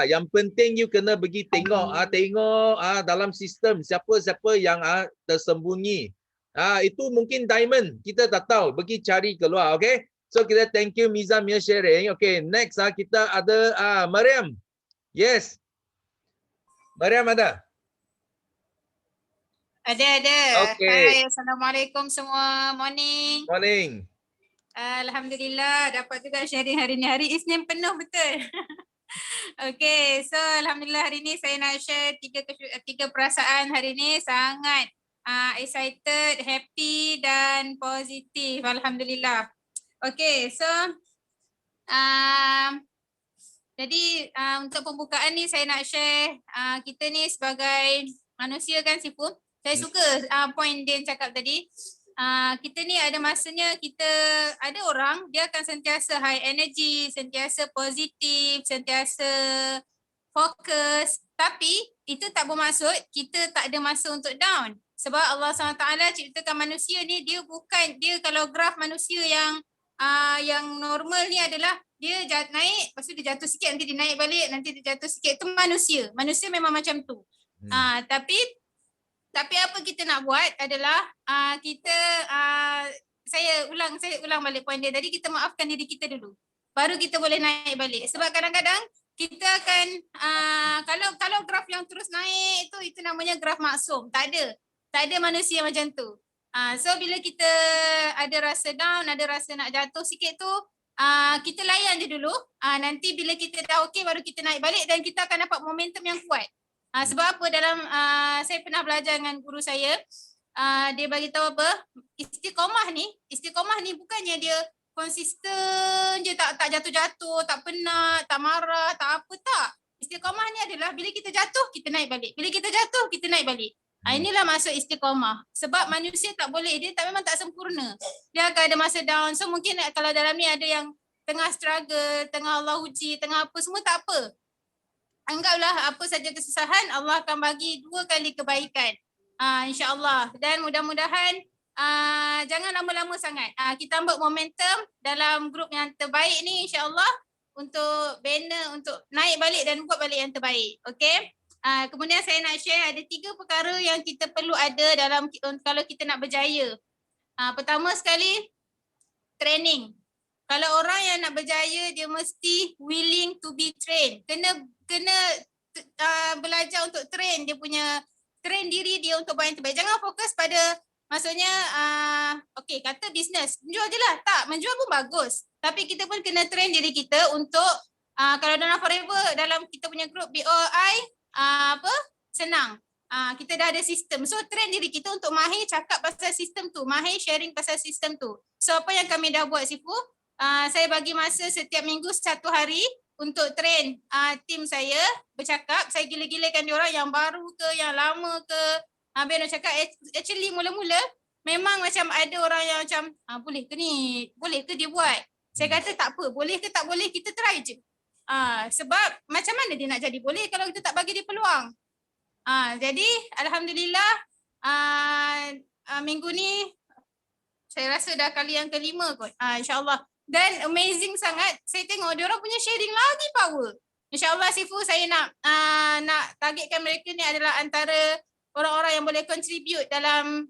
Yang penting you kena pergi tengok dalam sistem siapa-siapa yang tersembunyi. Itu mungkin diamond, kita tak tahu, pergi cari keluar, okay? So kita thank you Miza punya sharing. Okay, next kita ada Mariam. Yes. Mariam ada?
Ada.
Okay.
Hai, Assalamualaikum semua. Morning. Alhamdulillah dapat juga sharing hari ni. Hari Isnin penuh betul. Okay, so Alhamdulillah hari ni saya nak share tiga perasaan hari ni. Sangat excited, happy dan positif. Alhamdulillah. Okay, so jadi untuk pembukaan ni saya nak share kita ni sebagai manusia kan Sifu. Saya suka point dia cakap tadi. Kita ni ada masanya ada orang dia akan sentiasa high energy, sentiasa positif, sentiasa fokus. Tapi itu tak bermaksud kita tak ada masa untuk down. Sebab Allah SWT ciptakan manusia ni dia kalau graf manusia yang normal ni adalah dia naik, lepas tu dia jatuh sikit, nanti dia naik balik, nanti dia jatuh sikit. Itu manusia. Manusia memang macam tu. Tapi apa kita nak buat adalah saya ulang balik poin dia tadi, kita maafkan diri kita dulu. Baru kita boleh naik balik. Sebab kadang-kadang kita akan kalau graf yang terus naik itu namanya graf maksum. Tak ada manusia macam tu. So bila kita ada rasa down, ada rasa nak jatuh sikit tu, kita layan je dulu. Nanti bila kita dah okey baru kita naik balik dan kita akan dapat momentum yang kuat. Sebab apa saya pernah belajar dengan guru saya, dia bagi tahu apa, istiqomah ni bukannya dia konsisten je, tak jatuh-jatuh, tak penat, tak marah, tak apa, tak. Istiqomah ni adalah bila kita jatuh kita naik balik, bila kita jatuh kita naik balik. Inilah maksud istiqomah. Sebab manusia tak boleh, dia memang tak sempurna. Dia akan ada masa down. So mungkin kalau dalam ni ada yang tengah struggle, tengah Allah uji, tengah apa semua, tak apa. Anggaplah apa saja kesusahan, Allah akan bagi 2 kali kebaikan. InsyaAllah. Dan mudah-mudahan jangan lama-lama sangat. Kita ambil momentum dalam grup yang terbaik ni insyaAllah untuk banner, untuk naik balik dan buat balik yang terbaik. Okay? Kemudian saya nak share ada 3 perkara yang kita perlu ada dalam kalau kita nak berjaya. Pertama sekali, training. Kalau orang yang nak berjaya, dia mesti willing to be trained. Kena belajar untuk train dia punya train diri dia untuk buat yang terbaik. Jangan fokus pada maksudnya okey kata bisnes, menjual je lah. Tak, menjual pun bagus. Tapi kita pun kena train diri kita untuk kalau dalam Forever, dalam kita punya grup BOI senang. Kita dah ada sistem. So train diri kita untuk mahir cakap pasal sistem tu, mahir sharing pasal sistem tu. So apa yang kami dah buat Sifu, saya bagi masa setiap minggu 1 hari untuk train tim saya bercakap. Saya gila-gilakan diorang yang baru ke, yang lama ke. Habis nak cakap actually mula-mula memang macam ada orang yang macam boleh ke ni? Boleh ke dia buat? Saya kata tak apa, boleh ke tak boleh kita try je. Sebab macam mana dia nak jadi boleh kalau kita tak bagi dia peluang. Jadi alhamdulillah minggu ni saya rasa dah kali yang kelima kot. InsyaAllah. Dan amazing sangat saya tengok dia orang punya sharing lagi power. InsyaAllah Sifu saya nak targetkan mereka ni adalah antara orang-orang yang boleh contribute dalam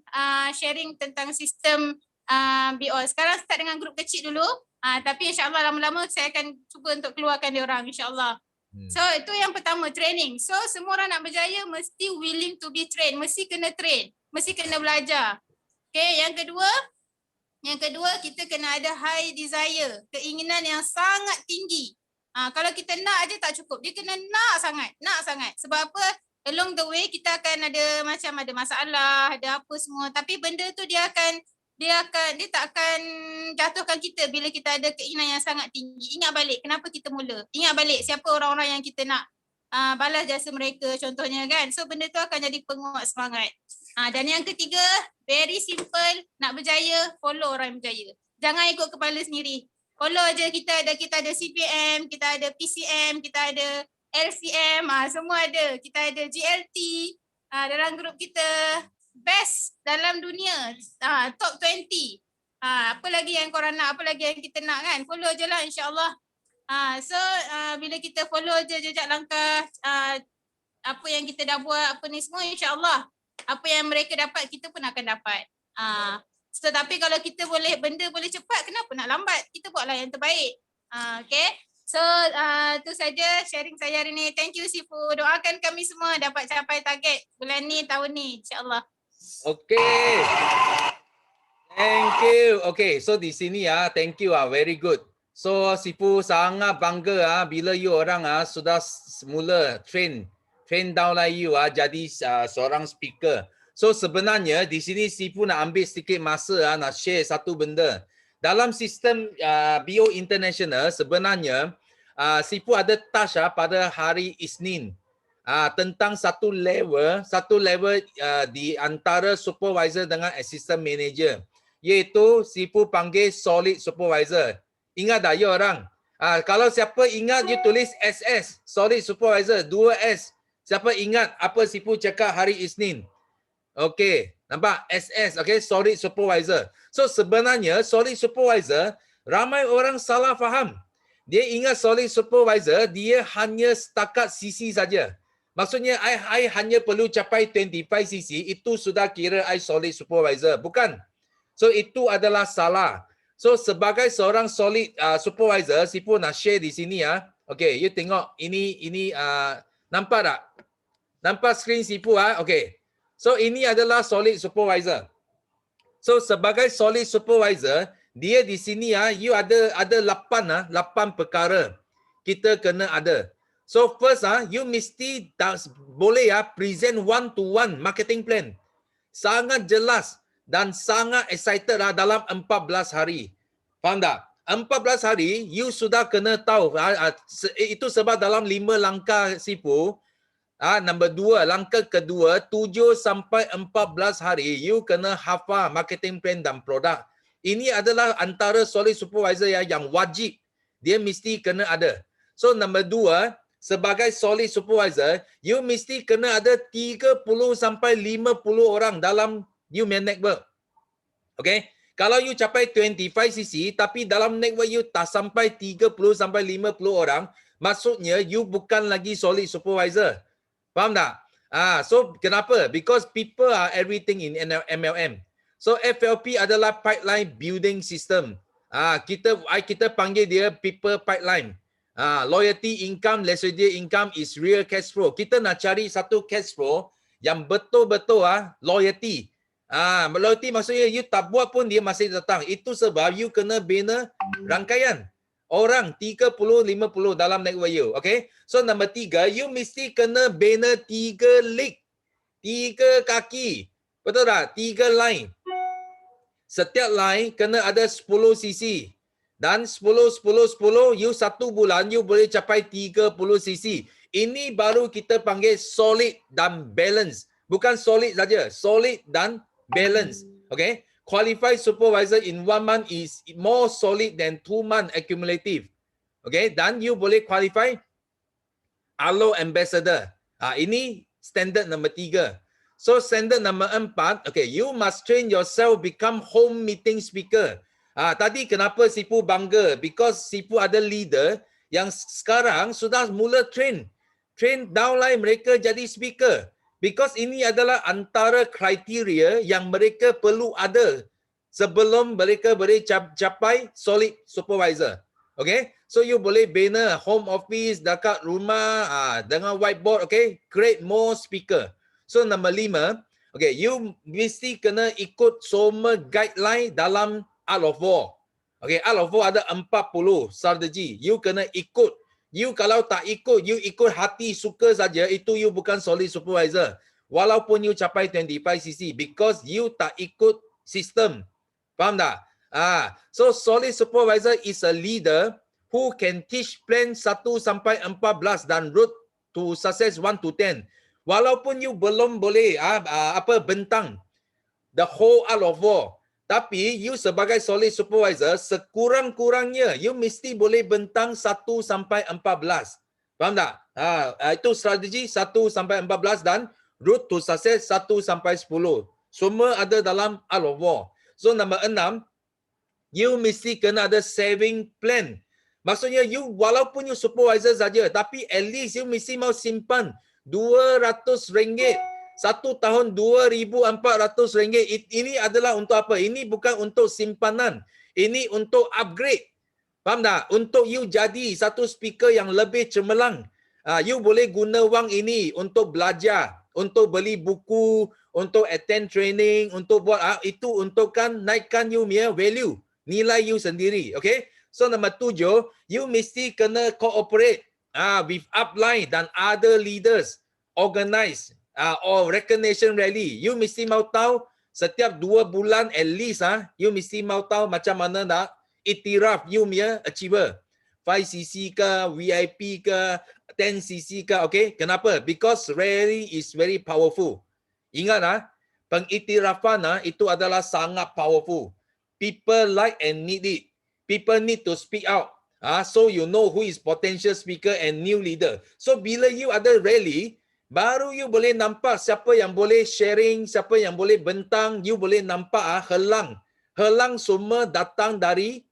sharing tentang sistem BO. Sekarang start dengan grup kecil dulu. Tapi insyaAllah lama-lama saya akan cuba untuk keluarkan dia orang insyaAllah. So itu yang pertama, training. So semua orang nak berjaya mesti willing to be trained. Mesti kena train. Mesti kena belajar. Okay, yang kedua kita kena ada high desire. Keinginan yang sangat tinggi. Kalau kita nak aja tak cukup. Dia kena nak sangat. Sebab apa? Along the way kita akan ada masalah, ada apa semua. Tapi benda tu dia tak akan jatuhkan kita bila kita ada keinginan yang sangat tinggi. Ingat balik kenapa kita mula. Ingat balik siapa orang-orang yang kita nak balas jasa mereka contohnya kan. So benda tu akan jadi penguat semangat. Dan yang ketiga, very simple, nak berjaya, follow orang yang berjaya. Jangan ikut kepala sendiri. Follow je, kita ada CPM, kita ada PCM, kita ada LCM, semua ada. Kita ada GLT dalam grup kita. Best dalam dunia, top 20. Apa lagi yang korang nak, apa lagi yang kita nak kan? Follow je lah insyaAllah. So bila kita follow je jejak langkah apa yang kita dah buat, apa ni semua insyaAllah. Apa yang mereka dapat, kita pun akan dapat. Tetapi kalau kita benda boleh cepat, kenapa nak lambat? Kita buatlah yang terbaik. Okay. So tu saja sharing saya hari ni. Thank you Sifu. Doakan kami semua dapat capai target bulan ni, tahun ni insyaAllah.
Okay. Thank you. Okay, so di sini thank you very good. So Sifu sangat bangga bila you orang sudah mula train down lah you jadi seorang speaker. So sebenarnya di sini Sifu nak ambil sedikit masa nak share satu benda. Dalam sistem BO International sebenarnya Sifu ada touch pada hari Isnin. Tentang satu level di antara supervisor dengan assistant manager, iaitu Sifu panggil solid supervisor. Ingat tak ya orang? Kalau siapa ingat, you tulis SS, solid supervisor, 2S. Siapa ingat apa Sifu cakap hari Isnin? Okey, nampak? SS, okey, solid supervisor. So sebenarnya solid supervisor ramai orang salah faham. Dia ingat solid supervisor dia hanya setakat CC saja. Maksudnya, I hanya perlu capai 25 cc, itu sudah kira I solid supervisor. Bukan. So, itu adalah salah. So, sebagai seorang solid supervisor, Sifu nak share di sini. Okay, you tengok. Ini nampak tak? Nampak skrin Sifu? Okay. So, ini adalah solid supervisor. So, sebagai solid supervisor, dia di sini, you ada 8 perkara kita kena ada. So first you mesti boleh present one-to-one marketing plan. Sangat jelas dan sangat excited dalam 14 hari. Faham tak? 14 hari you sudah kena tahu. Itu sebab dalam 5 langkah Sifu. Nombor 2, langkah kedua 7 sampai 14 hari you kena hafal marketing plan dan produk. Ini adalah antara solid supervisor yang wajib. Dia mesti kena ada. So nombor 2, sebagai solid supervisor, you mesti kena ada 30 sampai 50 orang dalam you main network. Okay? Kalau you capai 25 cc, tapi dalam network you tak sampai 30 sampai 50 orang, maksudnya you bukan lagi solid supervisor. Faham tak? So kenapa? Because people are everything in MLM. So FLP adalah pipeline building system. Kita panggil dia people pipeline. Loyalty income, residual income is real cash flow. Kita nak cari satu cash flow yang betul-betul loyalty. Loyalty maksudnya you tak buat pun dia masih datang. Itu sebab you kena bina rangkaian orang 30, 50 dalam network you. Okay. So nombor 3, you mesti kena bina 3 league. 3 kaki. Betul tak? 3 line. Setiap line kena ada 10 cc. Dan 10, 10, 10, you 1 bulan you boleh capai 30 cc. Ini baru kita panggil solid dan balance. Bukan solid saja, solid dan balance. Okay? Qualified supervisor in 1 month is more solid than 2 month accumulative. Okay? Dan you boleh qualify Alo ambassador. Ini standard nombor 3. So standard nombor 4, okay, you must train yourself become home meeting speaker. Tadi kenapa Sifu bangga? Because Sifu ada leader yang sekarang sudah mula train downline mereka jadi speaker. Because ini adalah antara kriteria yang mereka perlu ada sebelum mereka boleh capai solid supervisor. Okay, so you boleh bina home office dekat rumah dengan whiteboard, okay, create more speaker. So nombor 5, okay, you mesti kena ikut semua guideline dalam Art of War. Okay, Art of War ada 40 strategi. You kena ikut. You kalau tak ikut, you ikut hati suka saja, itu you bukan solid supervisor. Walaupun you capai 25cc because you tak ikut sistem. Faham tak? So solid supervisor is a leader who can teach plan 1 sampai 14 dan road to success 1 to 10. Walaupun you belum boleh bentang the whole Art of War, tapi you sebagai solid supervisor sekurang-kurangnya you mesti boleh bentang 1 sampai 14. Faham tak? Itu strategi 1 sampai 14 dan route to success 1 sampai 10. Semua ada dalam Art of War. So nombor 6, you mesti kena ada saving plan. Maksudnya you walaupun you supervisor saja, tapi at least you mesti mau simpan RM200. 1 tahun RM2,400. Ini adalah untuk apa? Ini bukan untuk simpanan. Ini untuk upgrade. Faham tak? Untuk you jadi satu speaker yang lebih cemerlang. You boleh guna wang ini untuk belajar, untuk beli buku, untuk attend training, untuk buat itu untuk kan naikkan you punya value, nilai you sendiri. Okay? So nombor 7, you mesti kena cooperate with upline dan other leaders, organize or recognition rally. You mesti mau tahu setiap 2 bulan at least you mesti mau tahu macam mana nak iktiraf you punya achiever. 5cc ke, VIP ke, 10cc ke, okay? Kenapa? Because rally is very powerful. Ingat pengiktirafan itu adalah sangat powerful. People like and need it. People need to speak out. So you know who is potential speaker and new leader. So bila you ada rally, baru you boleh nampak siapa yang boleh sharing, siapa yang boleh bentang, you boleh nampak helang. Helang semua datang dari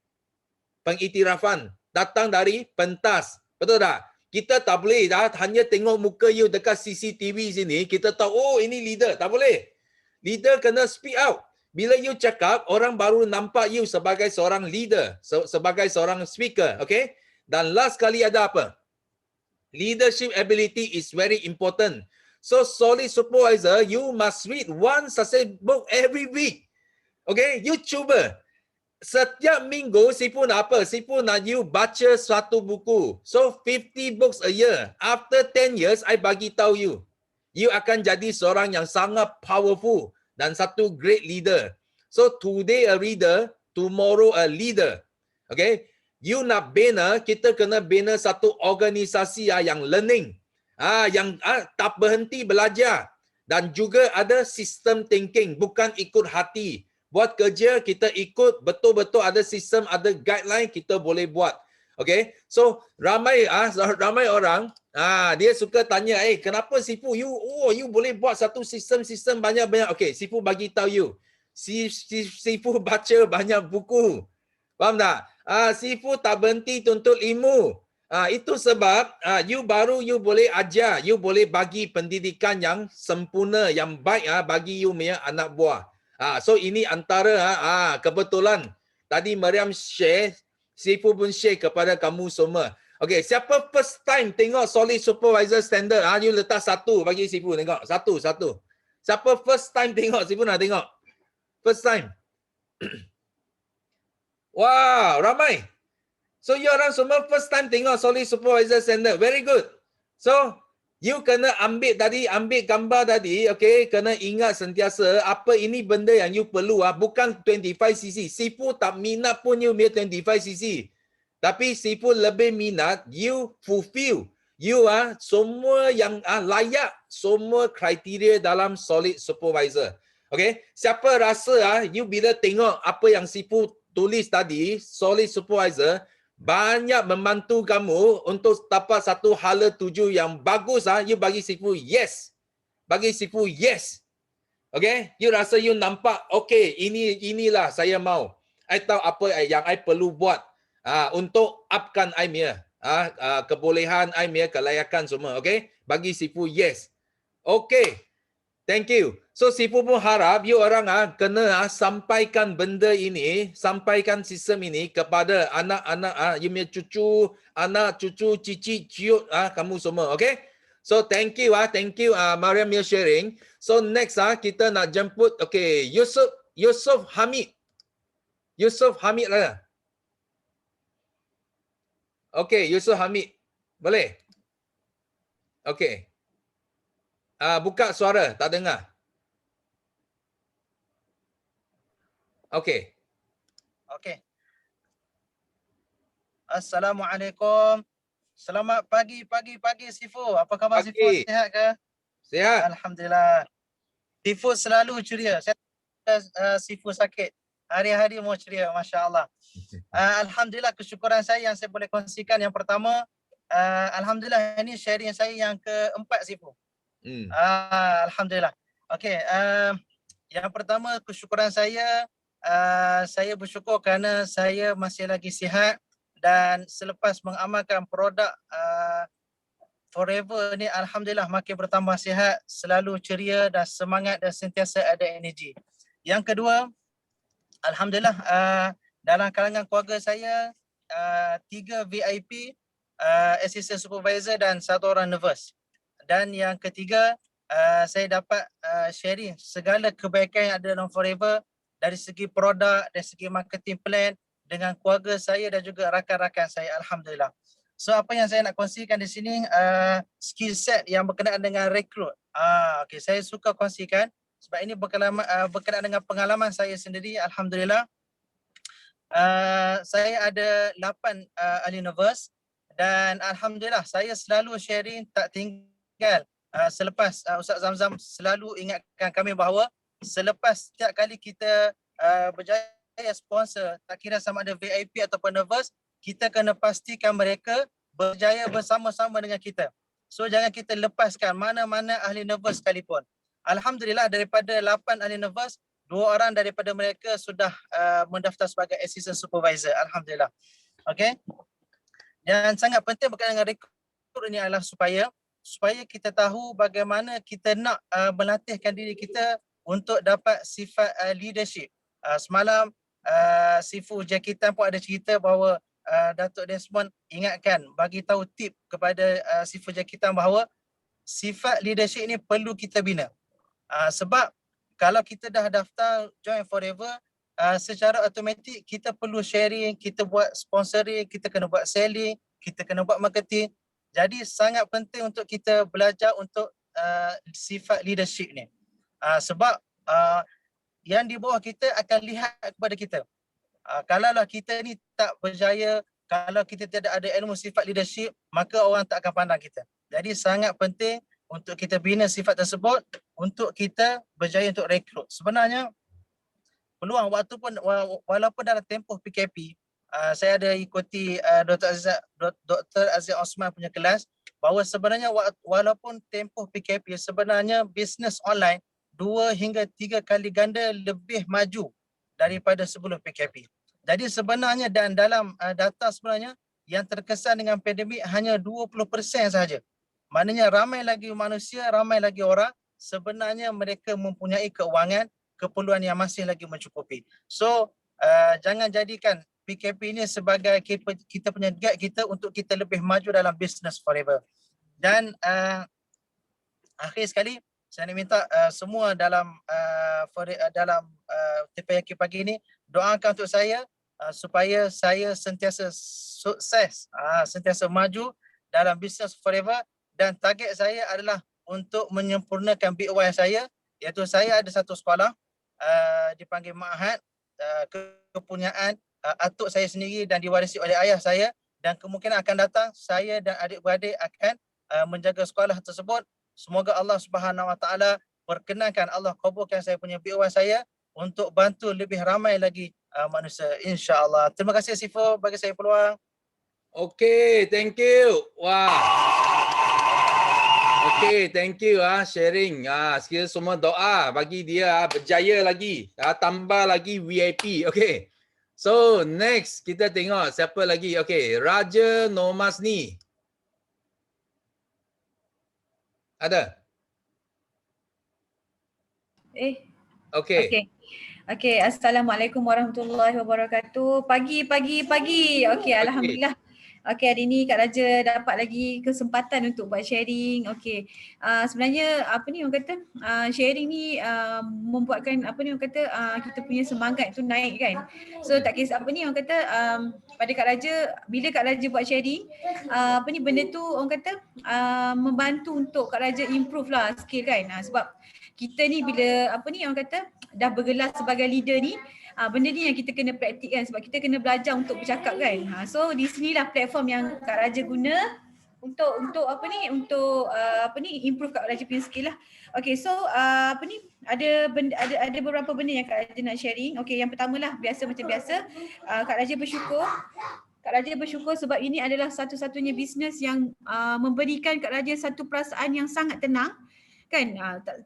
pengiktirafan, datang dari pentas. Betul tak? Kita tak boleh hanya tengok muka you dekat CCTV sini, kita tahu oh ini leader. Tak boleh. Leader kena speak out. Bila you cakap, orang baru nampak you sebagai seorang leader, sebagai seorang speaker, okay? Dan last kali ada apa? Leadership ability is very important. So solid supervisor, you must read 1 success book every week. Okay, you cuba. Setiap minggu, Sifu nak apa? Sifu nak you baca 1 buku. So 50 books a year. After 10 years, I bagi tahu you. You akan jadi seorang yang sangat powerful dan satu great leader. So today a reader, tomorrow a leader. Okay? You nak bina, kita kena bina satu organisasi yang learning. Yang tak berhenti belajar. Dan juga ada system thinking, bukan ikut hati. Buat kerja, kita ikut betul-betul ada sistem, ada guideline, kita boleh buat. Okay? So ramai orang dia suka tanya, kenapa Sifu you boleh buat satu sistem banyak-banyak. Okay, Sifu bagi tahu you. Sifu baca banyak buku. Faham tak? Sifu tak berhenti tuntut ilmu. Itu sebab you boleh ajar, you boleh bagi pendidikan yang sempurna, yang baik bagi you punya anak buah. So ini antara kebetulan tadi Mariam share, Sifu pun share kepada kamu semua. Okay, siapa first time tengok solid supervisor standard? You letak satu bagi Sifu tengok. Satu. Siapa first time tengok? Sifu nak tengok. First time. Wow, ramai. So, you orang semua first time tengok solid supervisor standard. Very good. So, you kena ambil gambar tadi, okay? Kena ingat sentiasa apa ini benda yang you perlu. Bukan 25cc. Sifu tak minat pun you punya 25cc. Tapi Sifu lebih minat you fulfill. You semua yang layak, semua kriteria dalam solid supervisor. Okay? Siapa rasa you bila tengok apa yang Sifu tulis tadi, solid supervisor, banyak membantu kamu untuk dapat satu hala tuju yang bagus, you bagi Sifu yes. Bagi Sifu yes. Okay? You rasa you nampak, okay, inilah saya mau. I tahu apa yang I perlu buat. Untuk upkan I punya kebolehan I punya kelayakan semua, okay? Bagi Sifu yes. Okay. Thank you. So Sifu pun harap you orang kena sampaikan benda ini, sampaikan sistem ini kepada anak-anak you punya cucu, anak cucu, cici, ciut kamu semua, okay? So thank you Mariam your sharing. So next kita nak jemput okay, Yusuf Hamid. Yusuf Hamid lah. Okey, Yusuf Hamid. Boleh? Okey. Buka suara, tak dengar. Okey.
Okey. Assalamualaikum. Selamat pagi Sifu. Apa khabar Sifu? Sihat ke?
Sihat.
Alhamdulillah. Sifu selalu ceria. Saya Sifu sakit. Hari-hari mau ceria, masya-Allah. Alhamdulillah, kesyukuran saya yang saya boleh kongsikan yang pertama, alhamdulillah ini sharing saya yang keempat Sifu. Alhamdulillah. Okey, yang pertama kesyukuran saya bersyukur kerana saya masih lagi sihat dan selepas mengamalkan produk Forever ni alhamdulillah makin bertambah sihat, selalu ceria dan semangat dan sentiasa ada energi. Yang kedua, alhamdulillah dalam kalangan keluarga saya 3 VIP, assistant supervisor dan 1 orang nervous. Dan yang ketiga, saya dapat sharing segala kebaikan yang ada dalam Forever dari segi produk, dari segi marketing plan dengan keluarga saya dan juga rakan-rakan saya, alhamdulillah. So apa yang saya nak kongsikan di sini, skill set yang berkenaan dengan rekrut. Okay, saya suka kongsikan sebab ini berkenaan dengan pengalaman saya sendiri, alhamdulillah. Saya ada 8 ahli nervous dan alhamdulillah saya selalu sharing tak tinggal. Selepas Ustaz Zamzam selalu ingatkan kami bahawa selepas setiap kali kita berjaya sponsor, tak kira sama ada VIP ataupun nervous, kita kena pastikan mereka berjaya bersama-sama dengan kita. So jangan kita lepaskan mana-mana ahli nervous sekalipun. Alhamdulillah daripada 8 ahli nervous, 2 orang daripada mereka sudah mendaftar sebagai assistant supervisor. Alhamdulillah. Okay. Dan sangat penting berkaitan dengan rekrut ini adalah supaya kita tahu bagaimana kita nak melatihkan diri kita untuk dapat sifat leadership. Semalam Sifu Jakitan pun ada cerita bahawa Datuk Desmond ingatkan, bagi tahu tip kepada Sifu Jakitan bahawa sifat leadership ini perlu kita bina. Sebab kalau kita dah daftar Join Forever, secara automatik kita perlu sharing, kita buat sponsoring, kita kena buat selling, kita kena buat marketing. Jadi sangat penting untuk kita belajar untuk sifat leadership ni. Sebab yang di bawah kita akan lihat kepada kita. Kalaulah kita ni tak berjaya, kalau kita tidak ada ilmu sifat leadership, maka orang tak akan pandang kita. Jadi sangat penting untuk kita bina sifat tersebut untuk kita berjaya untuk rekrut. Sebenarnya peluang waktu pun walaupun dalam tempoh PKP, saya ada ikuti Dr. Aziz Osman punya kelas bahawa sebenarnya walaupun tempoh PKP, sebenarnya bisnes online 2 hingga 3 kali ganda lebih maju daripada sebelum PKP. Jadi sebenarnya dan dalam data sebenarnya yang terkesan dengan pandemik hanya 20% sahaja. Maknanya ramai lagi manusia, ramai lagi orang sebenarnya mereka mempunyai keuangan, keperluan yang masih lagi mencukupi. So jangan jadikan PKP ini sebagai kita punya guide kita untuk kita lebih maju dalam business forever. Dan akhir sekali saya nak minta semua dalam Terpayaki pagi ini doakan untuk saya supaya saya sentiasa sukses, sentiasa maju dalam business forever, dan target saya adalah untuk menyempurnakan BY saya, iaitu saya ada satu sekolah dipanggil Ma'had kepunyaan atuk saya sendiri dan diwarisi oleh ayah saya, dan kemungkinan akan datang saya dan adik-beradik akan menjaga sekolah tersebut. Semoga Allah Subhanahu Wa Taala perkenankan, Allah kabulkan saya punya BY saya untuk bantu lebih ramai lagi manusia, insya-Allah. Terima kasih Sifu bagi saya peluang.
Okay, thank you. Wah. Okay, thank you sharing. Sekiranya semua doa bagi dia berjaya lagi, tambah lagi VIP. Okay. So next kita tengok siapa lagi. Okay, Raja Nomasni. Ada? Okay.
Okay. Assalamualaikum warahmatullahi wabarakatuh. Pagi. Okay, alhamdulillah. Okay, hari ni Kak Raja dapat lagi kesempatan untuk buat sharing. Okay, sebenarnya apa ni orang kata sharing ni membuatkan apa ni orang kata kita punya semangat tu naik kan. So tak kisah apa ni orang kata pada Kak Raja, bila Kak Raja buat sharing apa ni benda tu orang kata membantu untuk Kak Raja improve lah skill kan. Sebab kita ni bila apa ni orang kata dah bergelar sebagai leader ni, benda ni yang kita kena praktik kan, sebab kita kena belajar untuk bercakap kan. So di sinilah platform yang Kak Raja guna untuk apa ni, untuk apa ni improve Kak Raja punya skill lah. Okay, so apa ni ada beberapa benda yang Kak Raja nak sharing. Okay, yang pertama lah macam biasa Kak Raja bersyukur sebab ini adalah satu-satunya bisnes yang memberikan Kak Raja satu perasaan yang sangat tenang kan.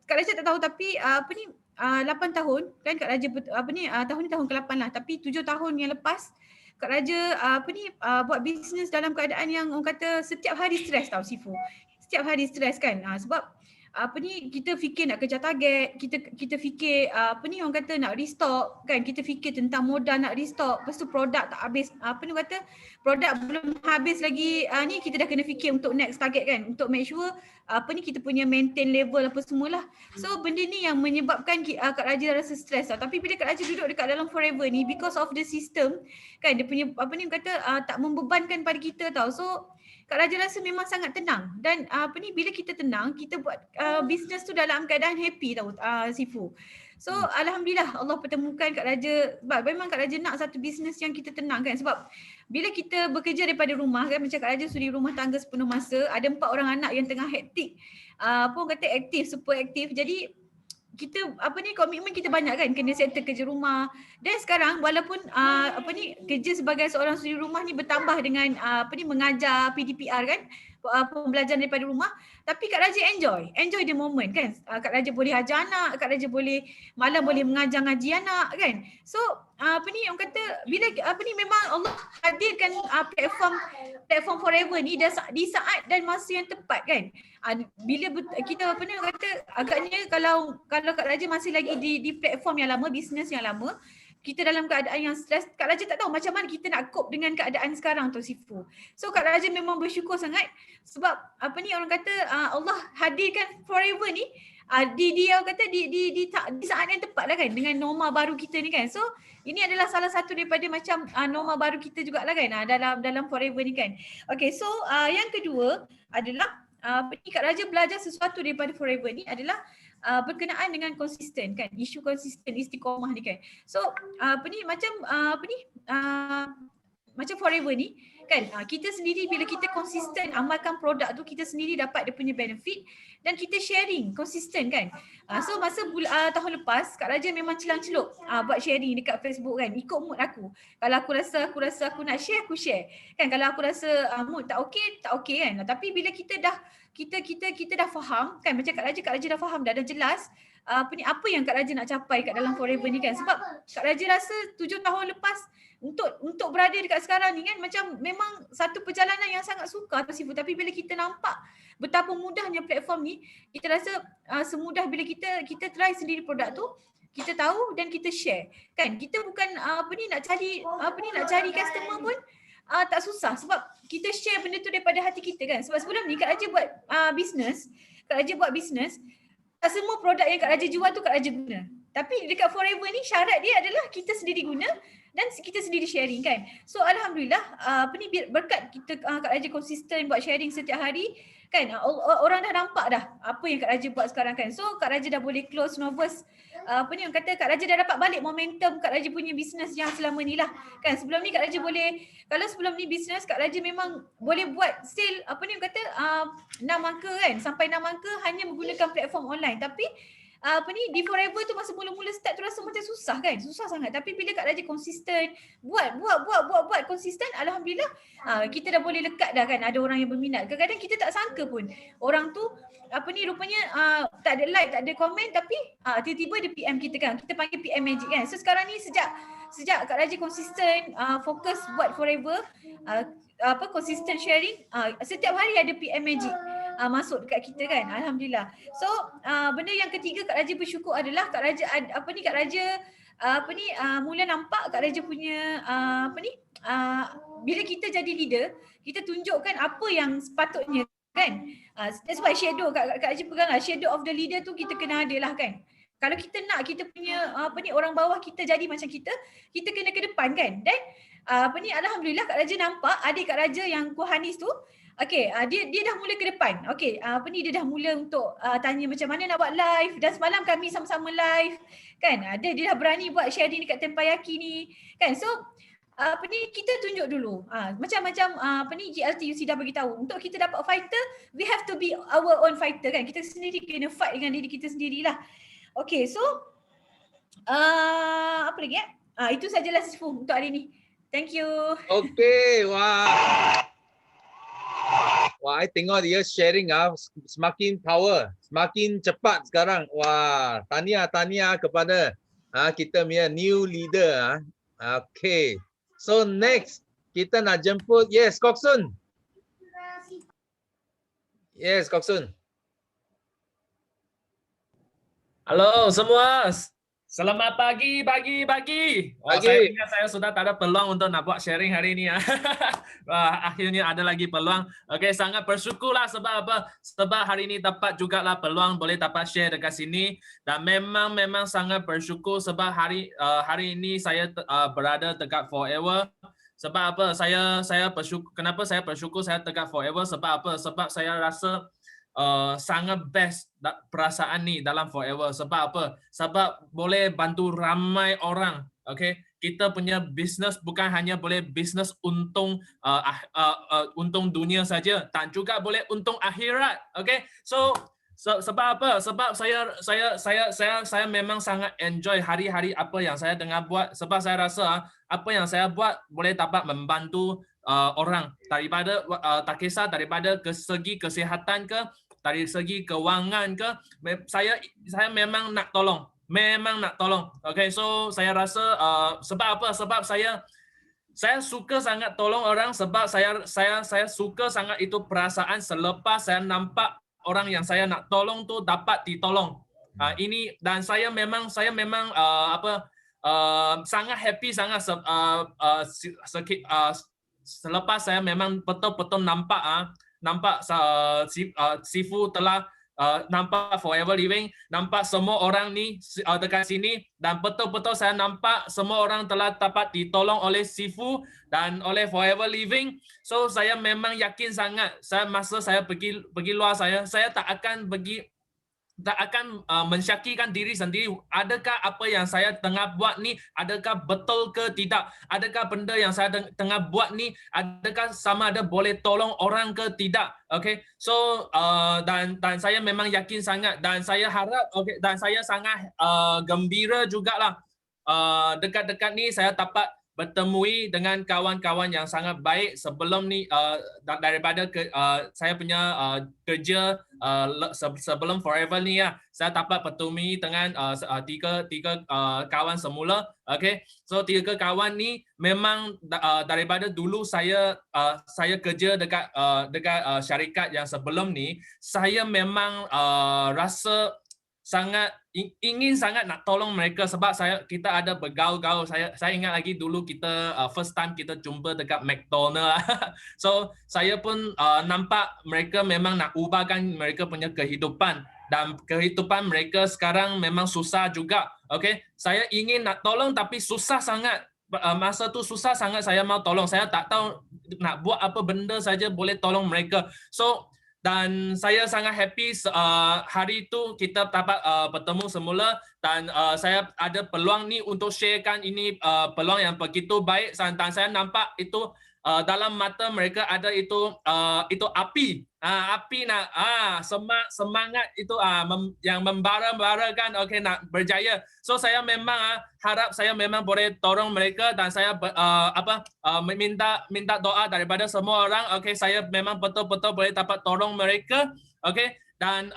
Kak Raja tak tahu tapi apa ni 8 tahun kan Kak Raja apa ni tahun ni tahun ke-8 lah, tapi 7 tahun yang lepas Kak Raja apa ni buat bisnes dalam keadaan yang orang kata setiap hari stres tau Sifu. Setiap hari stres kan. Sebab apa ni kita fikir nak kejar target, kita fikir apa ni orang kata nak restock kan, kita fikir tentang modal nak restock, lepas tu produk tak habis, apa ni kata produk belum habis lagi ni kita dah kena fikir untuk next target kan, untuk make sure apa ni kita punya maintain level apa semualah. So benda ni yang menyebabkan Kak Raja rasa stres tau. Tapi bila Kak Raja duduk dekat dalam Forever ni, because of the system kan, dia punya apa ni kata tak membebankan pada kita tau. So Kak Raja rasa memang sangat tenang, dan apa ni bila kita tenang, kita buat bisnes tu dalam keadaan happy tau Sifu. So alhamdulillah Allah pertemukan Kak Raja, sebab memang Kak Raja nak satu bisnes yang kita tenang kan. Sebab bila kita bekerja daripada rumah kan, macam Kak Raja suri rumah tangga sepenuh masa, ada 4 orang anak yang tengah hektik, apa orang kata aktif, super aktif. Jadi kita apa ni komitmen kita banyak kan, kena settle kerja rumah. Dan sekarang walaupun apa ni kerja sebagai seorang suri rumah ni bertambah dengan apa ni mengajar PDPR kan, pembelajaran daripada rumah, tapi Kak Raja enjoy the moment kan. Kak Raja boleh ajar anak, Kak Raja boleh malam boleh mengajar ngaji anak kan. So apa ni orang kata bila apa ni memang Allah hadirkan platform Forever ni di saat dan masa yang tepat kan. Bila kita apa ni orang kata agaknya kalau Kak Raja masih lagi di platform yang lama, bisnes yang lama, kita dalam keadaan yang stres, Kak Raja tak tahu macam mana kita nak cope dengan keadaan sekarang tu Sifu. So Kak Raja memang bersyukur sangat sebab apa ni orang kata Allah hadirkan Forever ni dia kata di saat yang tepat lah kan, dengan norma baru kita ni kan. So ini adalah salah satu daripada macam norma baru kita jugalah kan dalam Forever ni kan. Okay, so yang kedua adalah Kak Raja belajar sesuatu daripada Forever ni adalah berkenaan dengan konsisten kan, isu konsisten istiqomah ni kan. So macam Forever ni kan, kita sendiri bila kita konsisten amalkan produk tu, kita sendiri dapat dia punya benefit dan kita sharing konsisten kan. So masa tahun lepas Kak Raja memang celang-celup buat sharing dekat Facebook kan, ikut mood aku. Kalau aku rasa aku nak share, aku share kan. Kalau aku rasa mood tak okey kan. Tapi bila kita dah faham kan, macam Kak Raja dah faham, dah jelas apa yang Kak Raja nak capai kat dalam Forever ni kan. Sebab Kak Raja rasa 7 tahun lepas untuk berada dekat sekarang ni kan, macam memang satu perjalanan yang sangat sukar tu Sifu. Tapi bila kita nampak betapa mudahnya platform ni, kita rasa semudah bila kita try sendiri produk tu, kita tahu dan kita share. Kan kita bukan nak cari customer pun tak susah sebab kita share benda tu daripada hati kita kan. Sebab sebelum ni Kak Raja buat bisnes, tak semua produk yang Kak Raja jual tu Kak Raja guna. Tapi dekat Forever ni syarat dia adalah kita sendiri guna dan kita sendiri sharing kan. So alhamdulillah berkat kita Kak Raja konsisten buat sharing setiap hari kan, orang dah nampak dah apa yang Kak Raja buat sekarang kan. So Kak Raja dah boleh close Novus, orang kata Kak Raja dah dapat balik momentum Kak Raja punya bisnes yang selama ni lah kan. Sebelum ni Kak Raja boleh, kalau sebelum ni bisnes Kak Raja memang boleh buat sale 6 angka kan, sampai 6 angka hanya menggunakan platform online. Tapi di Forever tu masa mula-mula start tu rasa macam susah kan, susah sangat. Tapi bila Kak Raja konsisten buat konsisten, alhamdulillah kita dah boleh lekat dah kan, ada orang yang berminat. Kadang-kadang kita tak sangka pun orang tu rupanya tak ada like, tak ada komen, tapi tiba-tiba dia PM kita kan, kita panggil PM Magic kan. So sekarang ni sejak Kak Raja konsisten fokus buat Forever, konsisten sharing, setiap hari ada PM Magic masuk dekat kita kan, alhamdulillah. So benda yang ketiga Kak Raja bersyukur adalah Kak Raja mula nampak Kak Raja punya bila kita jadi leader, kita tunjukkan apa yang sepatutnya kan. That's why shadow Kak Raja pegang lah, shadow of the leader tu kita kena ada lah kan. Kalau kita nak kita punya orang bawah kita jadi macam kita kena ke depan kan. Dan alhamdulillah Kak Raja nampak adik Kak Raja yang Kuhanis tu, okey, dia dah mula ke depan. Okey, dia dah mula untuk tanya macam mana nak buat live, dan semalam kami sama-sama live kan. Dia dah berani buat sharing dekat Tempayaki ni kan. So kita tunjuk dulu. Macam GLT UC dah bagi tahu, untuk kita dapat fighter, we have to be our own fighter kan. Kita sendiri kena fight dengan diri kita sendirilah. Okey, so apa lagi itu sajalah Sifu untuk hari ni. Thank you.
Okey, wah, I tengok dia sharing semakin power, semakin cepat sekarang. Wah, tahniah kepada kita punya new leader. Okay, so next kita nak jemput, yes, Koksun. Yes, Koksun.
Halo semua. Selamat pagi. Saya sudah tak ada peluang untuk nak buat sharing hari ini ya. Akhirnya ada lagi peluang. Okey, sangat bersyukurlah sebab apa? Sebab hari ini dapat jugalah peluang boleh dapat share dekat sini, dan memang sangat bersyukur sebab hari ini saya berada dekat Forever. Sebab apa? Saya bersyukur. Kenapa saya bersyukur saya dekat Forever? Sebab apa? Sebab saya rasa sangat best perasaan ni dalam Forever. Sebab apa? Sebab boleh bantu ramai orang. Okay, kita punya bisnes bukan hanya boleh bisnes untung untung dunia saja, dan juga boleh untung akhirat. Okay, so sebab apa? Sebab saya memang sangat enjoy hari-hari apa yang saya tengah buat. Sebab saya rasa apa yang saya buat boleh dapat membantu orang, daripada tak kisah daripada segi kesihatan ke, dari segi kewangan ke, saya memang nak tolong, Okay, so saya rasa sebab apa? Sebab saya suka sangat tolong orang, sebab saya suka sangat itu perasaan selepas saya nampak orang yang saya nak tolong tu dapat ditolong. Ini, dan saya memang sangat happy sangat selepas saya memang betul-betul nampak Sifu telah nampak Forever Living, nampak semua orang ni dekat sini, dan betul-betul saya nampak semua orang telah dapat ditolong oleh Sifu dan oleh Forever Living. So saya memang yakin sangat, masa saya pergi luar, saya tak akan mensyakikan diri sendiri. Adakah apa yang saya tengah buat ni, adakah betul ke tidak? Adakah benda yang saya tengah buat ni, adakah sama ada boleh tolong orang ke tidak? Okay, so dan saya memang yakin sangat, dan saya harap, okay, dan saya sangat gembira jugalah dekat-dekat ni saya dapat bertemui dengan kawan-kawan yang sangat baik sebelum ni, daripada saya punya kerja sebelum Forever ni ya. Saya dapat bertemui dengan tiga kawan semula. Okay, so tiga kawan ni memang daripada dulu saya kerja dekat syarikat yang sebelum ni, saya memang rasa sangat ingin sangat nak tolong mereka sebab kita ada bergaul-gaul. Saya ingat lagi dulu kita first time kita jumpa dekat McDonald. So saya pun nampak mereka memang nak ubahkan mereka punya kehidupan, dan kehidupan mereka sekarang memang susah juga. Okay, saya ingin nak tolong tapi susah sangat. Masa tu susah sangat saya mau tolong. Saya tak tahu nak buat apa benda saja boleh tolong mereka. So dan saya sangat happy hari itu kita dapat bertemu semula, dan saya ada peluang ni untuk sharekan ini peluang yang begitu baik, dan saya nampak itu dalam mata mereka ada itu api, api nak semangat itu yang membara-barakan, okay, nak berjaya. So saya memang harap saya memang boleh tolong mereka, dan saya minta doa daripada semua orang. Okay, saya memang betul-betul boleh dapat tolong mereka. Okay, dan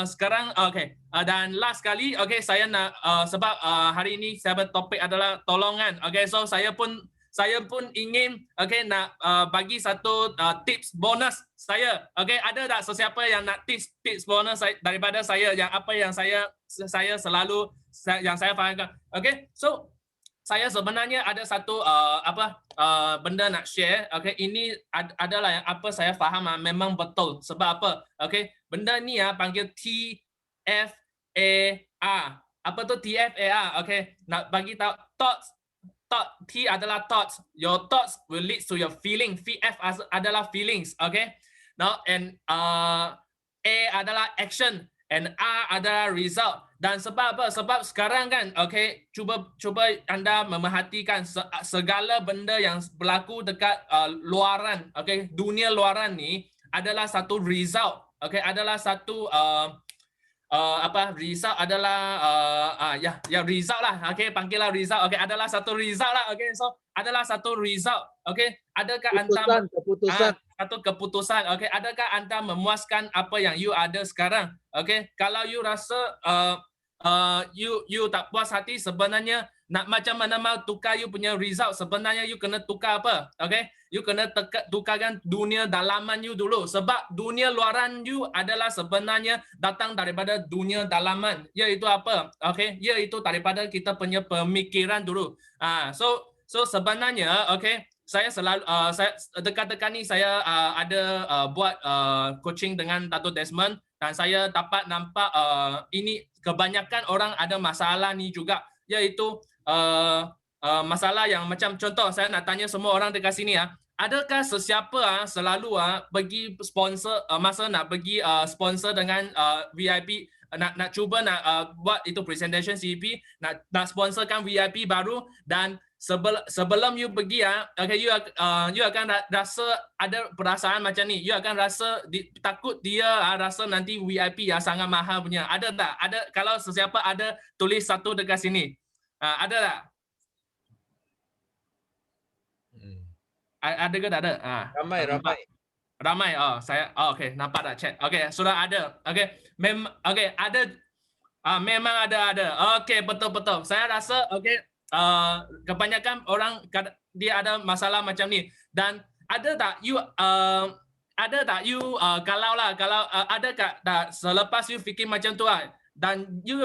sekarang okay, dan last kali, okay, saya nak sebab hari ini saya topik adalah tolongan. Okay, so saya pun ingin, okay, nak bagi satu tips bonus saya. Okay, ada tak sesiapa yang nak tips bonus daripada saya, yang apa yang saya selalu yang saya fahamkan. Okay, so saya sebenarnya ada satu benda nak share. Okay, ini adalah yang apa saya faham memang betul. Sebab apa? Okay, benda ni panggil TFAR. Apa tu TFAR? Okay, nak bagi tahu thoughts. T adalah thoughts. Your thoughts will lead to your feeling. F adalah feelings. Okay. Now and A adalah action, and R adalah result. Dan sebab apa? Sebab sekarang kan, okay, cuba anda memerhatikan segala benda yang berlaku dekat luaran, okay, dunia luaran ni adalah satu result. Okay, adalah satu result adalah result lah. Okay, panggillah result. Okay, adalah satu result lah. Okay, so adalah satu result. Okay, adakah keputusan satu keputusan. Okay, adakah anda memuaskan apa yang you ada sekarang? Okay, kalau you rasa you tak puas hati, sebenarnya nak macam mana mau tukar you punya result, sebenarnya you kena tukar apa? Okay, you kena tukarkan dunia dalaman you dulu, sebab dunia luaran you adalah sebenarnya datang daripada dunia dalaman, iaitu apa? Okay, iaitu daripada kita punya pemikiran dulu. So sebenarnya, okay, saya selalu saya dekat-dekat ni saya ada buat coaching dengan Dato' Desmond, dan saya dapat nampak ini kebanyakan orang ada masalah ni juga, iaitu masalah yang macam contoh, saya nak tanya semua orang dekat sini adakah sesiapa selalu pergi sponsor masa nak pergi sponsor dengan VIP, nak cuba nak buat itu presentation CP, nak sponsorkan VIP baru, dan sebelum you pergi okay, you akan rasa ada perasaan macam ni, you akan rasa takut dia rasa nanti VIP sangat mahal punya. Ada tak? Ada, kalau sesiapa ada tulis satu dekat sini. Ada tak? Ada ke tak ada? Ramai. Saya okay, nampak tak chat. Okay, sudah ada. Okay, okay, ada. Memang ada. Okay, betul. Saya rasa okay, kebanyakan orang dia ada masalah macam ni. Dan ada tak you kalau ada tak selepas you fikir macam tu dan you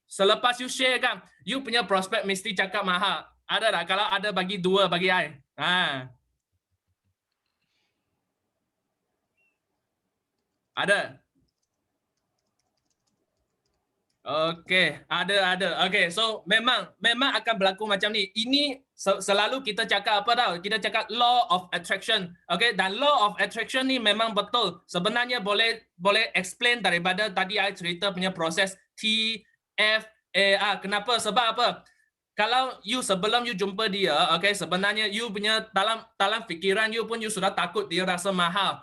selepas you share kan, you punya prospek mesti cakap mahal. Ada tak? Kalau ada, bagi dua, bagi I. Ada. Okay, ada. Okay, so memang akan berlaku macam ni. Ini selalu kita cakap apa tau? Kita cakap law of attraction. Okay, dan law of attraction ni memang betul. Sebenarnya boleh explain daripada tadi I cerita punya proses TFAR. Kenapa? Sebab apa? Kalau you sebelum you jumpa dia, okay, sebenarnya you punya dalam fikiran you pun you sudah takut dia rasa mahal.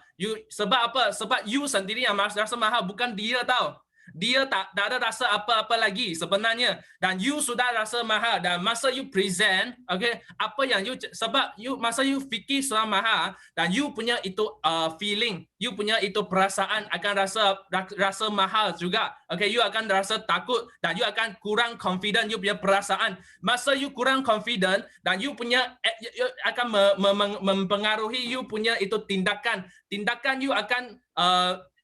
Sebab apa? Sebab you sendiri yang rasa mahal, bukan dia tau. Dia tak ada rasa apa-apa lagi sebenarnya, dan you sudah rasa mahal, dan masa you present, okay, apa yang you, sebab you masa you fikir sudah mahal, dan you punya itu feeling, you punya itu perasaan akan rasa mahal juga. Okay, you akan rasa takut, dan you akan kurang confident you punya perasaan. Masa you kurang confident, dan you punya akan mempengaruhi you punya itu tindakan you akan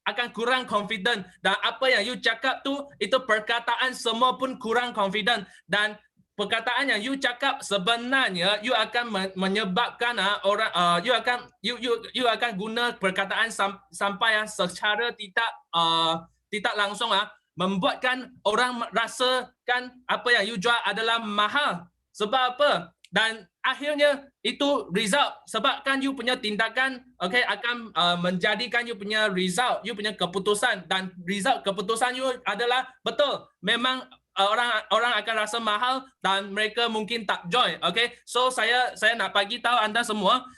akan kurang confident, dan apa yang you cakap tu itu perkataan semua pun kurang confident, dan perkataan yang you cakap sebenarnya you akan menyebabkan orang you akan guna perkataan sampai secara tidak langsung membuatkan orang rasakan apa yang you jual adalah mahal. Sebab apa? Dan akhirnya itu result sebabkan you punya tindakan akan menjadikan you punya result, you punya keputusan, dan result keputusan you adalah betul. Memang orang akan rasa mahal dan mereka mungkin tak join. So saya nak bagi tahu anda semua,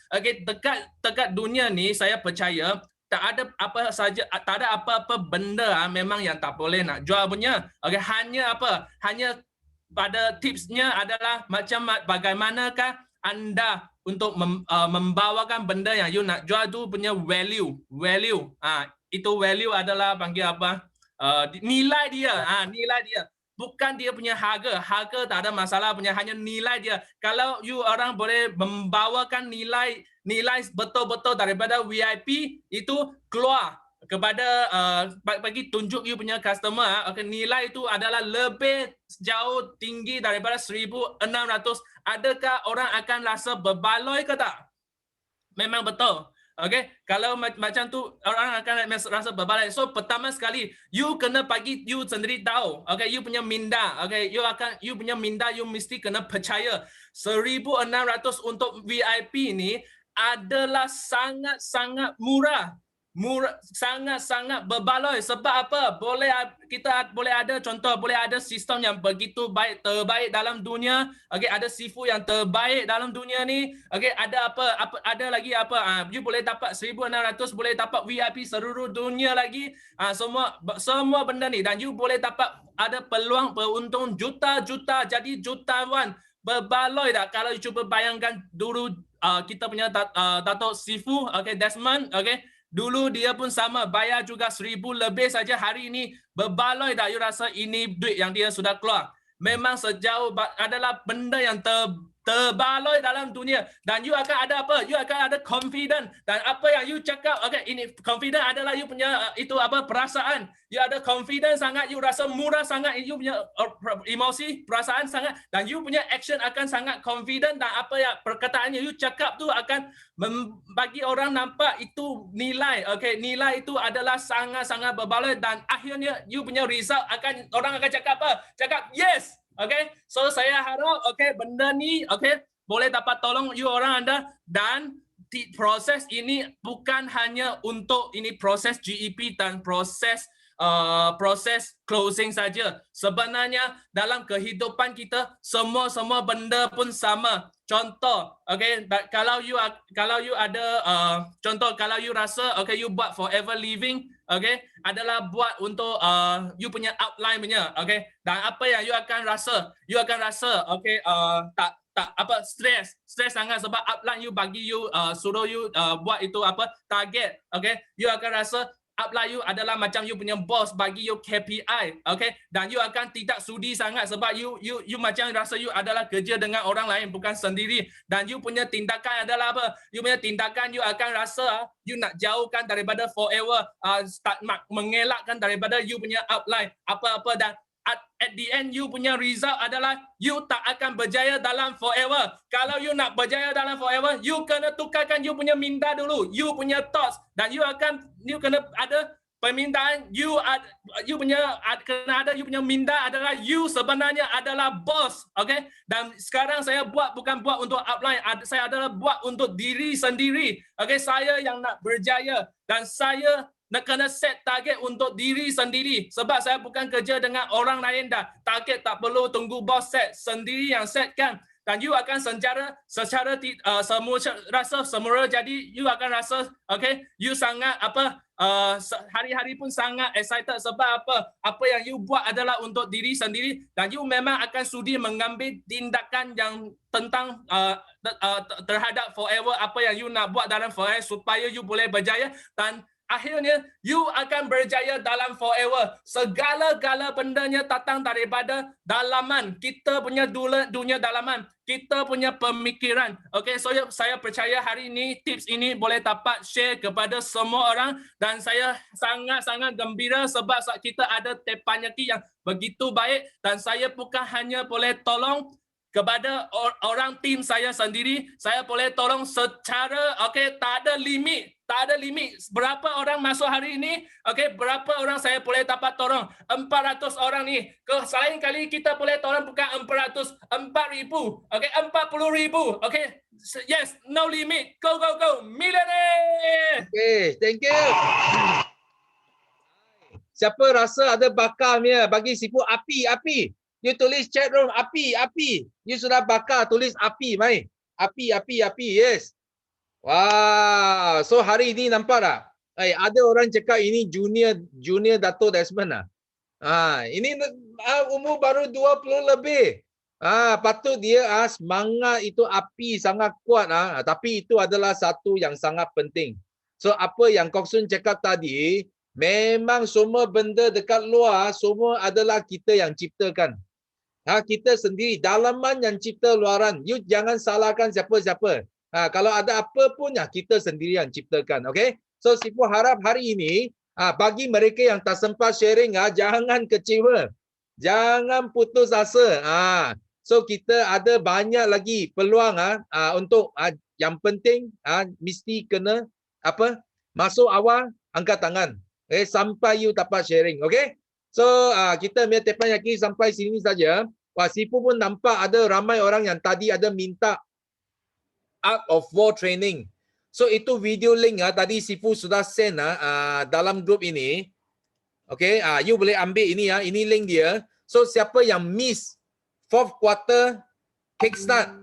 dekat dunia ni saya percaya tak ada apa-apa benda memang yang tak boleh nak jual punya. Hanya pada tipsnya adalah macam bagaimanakah anda untuk membawakan benda yang you nak jual tu punya value. Itu value adalah panggil apa? Nilai dia. Nilai dia. Bukan dia punya harga. Harga tak ada masalah punya, hanya nilai dia. Kalau you orang boleh membawakan nilai betul-betul daripada VIP itu keluar kepada bagi tunjuk you punya customer, nilai itu adalah lebih jauh tinggi daripada 1,600. Adakah orang akan rasa berbaloi ke tak? Memang betul. Kalau macam tu orang akan rasa berbaloi. So pertama sekali you kena bagi you sendiri tahu, you punya minda, you punya minda you mesti kena percaya 1,600 untuk VIP ni adalah sangat-sangat murah, sangat-sangat berbaloi. Sebab apa? Kita boleh ada contoh, boleh ada sistem yang begitu baik, terbaik dalam dunia. Ada seafood yang terbaik dalam dunia ni. Ada lagi apa? You boleh dapat 1,600, boleh dapat VIP seluruh dunia lagi. Semua benda ni, dan you boleh dapat ada peluang beruntung juta-juta, jadi jutawan. Berbaloi tak kalau you cuba bayangkan dulu kita punya Dato' Sifu, Desmond, dulu dia pun sama, bayar juga 1,000 lebih saja. Hari ini berbaloi tak you rasa ini duit yang dia sudah keluar? Memang sejauh adalah benda yang terbaloi dalam dunia, dan you akan ada apa? You akan ada confident, dan apa yang you cakap, ini confident adalah you punya itu apa, perasaan. You ada confident sangat, you rasa murah sangat, you punya emosi, perasaan sangat, dan you punya action akan sangat confident, dan apa yang perkataan yang you cakap tu akan bagi orang nampak itu nilai. Nilai itu adalah sangat-sangat berbaloi, dan akhirnya you punya result orang akan cakap apa? Cakap yes. So saya harap benda ni boleh dapat tolong you orang anda, dan proses ini bukan hanya untuk ini proses GEP dan proses closing saja. Sebenarnya dalam kehidupan kita semua benda pun sama. Contoh, kalau you ada contoh, kalau you rasa you buat forever living, adalah buat untuk you punya outline punya, dan apa yang you akan rasa? You akan rasa tak apa, stres sangat sebab outline you bagi you suruh you buat itu apa target. You akan rasa upline you adalah macam you punya boss bagi you KPI, dan you akan tidak sudi sangat sebab you macam rasa you adalah kerja dengan orang lain bukan sendiri, dan you punya tindakan adalah apa? You punya tindakan you akan rasa you nak jauhkan daripada forever, start mengelakkan daripada you punya upline apa-apa, dan at the end you punya result adalah you tak akan berjaya dalam forever. Kalau you nak berjaya dalam forever, you kena tukarkan you punya minda dulu, you punya thoughts, dan you kena ada permintaan you kena ada you punya minda adalah you sebenarnya adalah boss. Dan sekarang saya bukan buat untuk upline, saya adalah buat untuk diri sendiri. Saya yang nak berjaya, dan saya nak kena set target untuk diri sendiri, sebab saya bukan kerja dengan orang lain dah. Target tak perlu tunggu bos set, sendiri yang setkan, dan you akan secara semua rasa semula, jadi you akan rasa you sangat hari-hari pun sangat excited sebab apa yang you buat adalah untuk diri sendiri, dan you memang akan sudi mengambil tindakan yang tentang terhadap forever, apa yang you nak buat dalam forever supaya you boleh berjaya, dan akhirnya you akan berjaya dalam forever. Segala-gala bendanya datang daripada dalaman. Kita punya dunia dalaman. Kita punya pemikiran. Okay, so saya percaya hari ini tips ini boleh dapat share kepada semua orang dan saya sangat-sangat gembira sebab kita ada Teppanyaki yang begitu baik dan saya bukan hanya boleh tolong kepada orang tim saya sendiri, saya boleh tolong secara tak ada limit. Berapa orang masuk hari ini, berapa orang saya boleh dapat tolong? 400 orang ni. Selain kali kita boleh tolong bukan 400, 4,000, 40,000. Yes, no limit. Go, go, go. Millionaire.
Thank you. Siapa rasa ada bakarnya bagi Sifu api. You tulis chat room api. You sudah bakar tulis api, mai. Api. Yes. Wow. So hari ini nampak tak? Ada orang cakap ini junior Dato' Desmond lah. Ini umur baru 20 lebih. Patut dia semangat itu api sangat kuat. Tapi itu adalah satu yang sangat penting. So apa yang Kok Sun cakap tadi, memang semua benda dekat luar semua adalah kita yang ciptakan. Kita sendiri, dalaman yang cipta luaran. You jangan salahkan siapa-siapa. Kalau ada apa pun, kita sendiri yang ciptakan. Okay? So, Sifu harap hari ini, bagi mereka yang tak sempat sharing, jangan kecewa. Jangan putus asa. So, kita ada banyak lagi peluang untuk yang penting, mesti kena masuk awal, angkat tangan. Sampai you dapat sharing. Okay? So, kita punya Teppanyaki sampai sini saja. Sifu pun nampak ada ramai orang yang tadi ada minta Art of War training. So, itu video link tadi Sifu sudah send dalam grup ini. Okay, you boleh ambil ini ini link dia. So, siapa yang miss 4th quarter kickstart,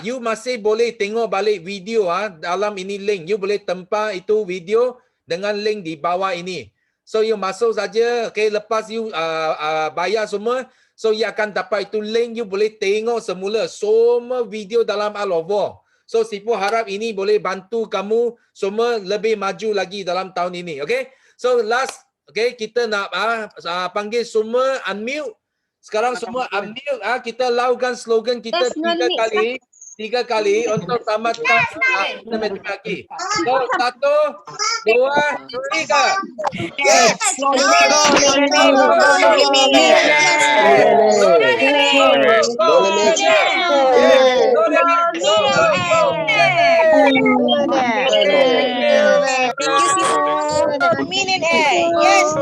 you masih boleh tengok balik video dalam ini link. You boleh tempah itu video dengan link di bawah ini. So, you masuk saja, lepas you bayar semua, so you akan dapat itu link, you boleh tengok semula semua video dalam Art of War. So, Sifu harap ini boleh bantu kamu semua lebih maju lagi dalam tahun ini, So, last, kita nak panggil semua unmute. Sekarang semua unmute, kita lakukan slogan kita 3 kali untuk tamatkan Teppanyaki. So, 1, 2, 3. Yes.
Yes,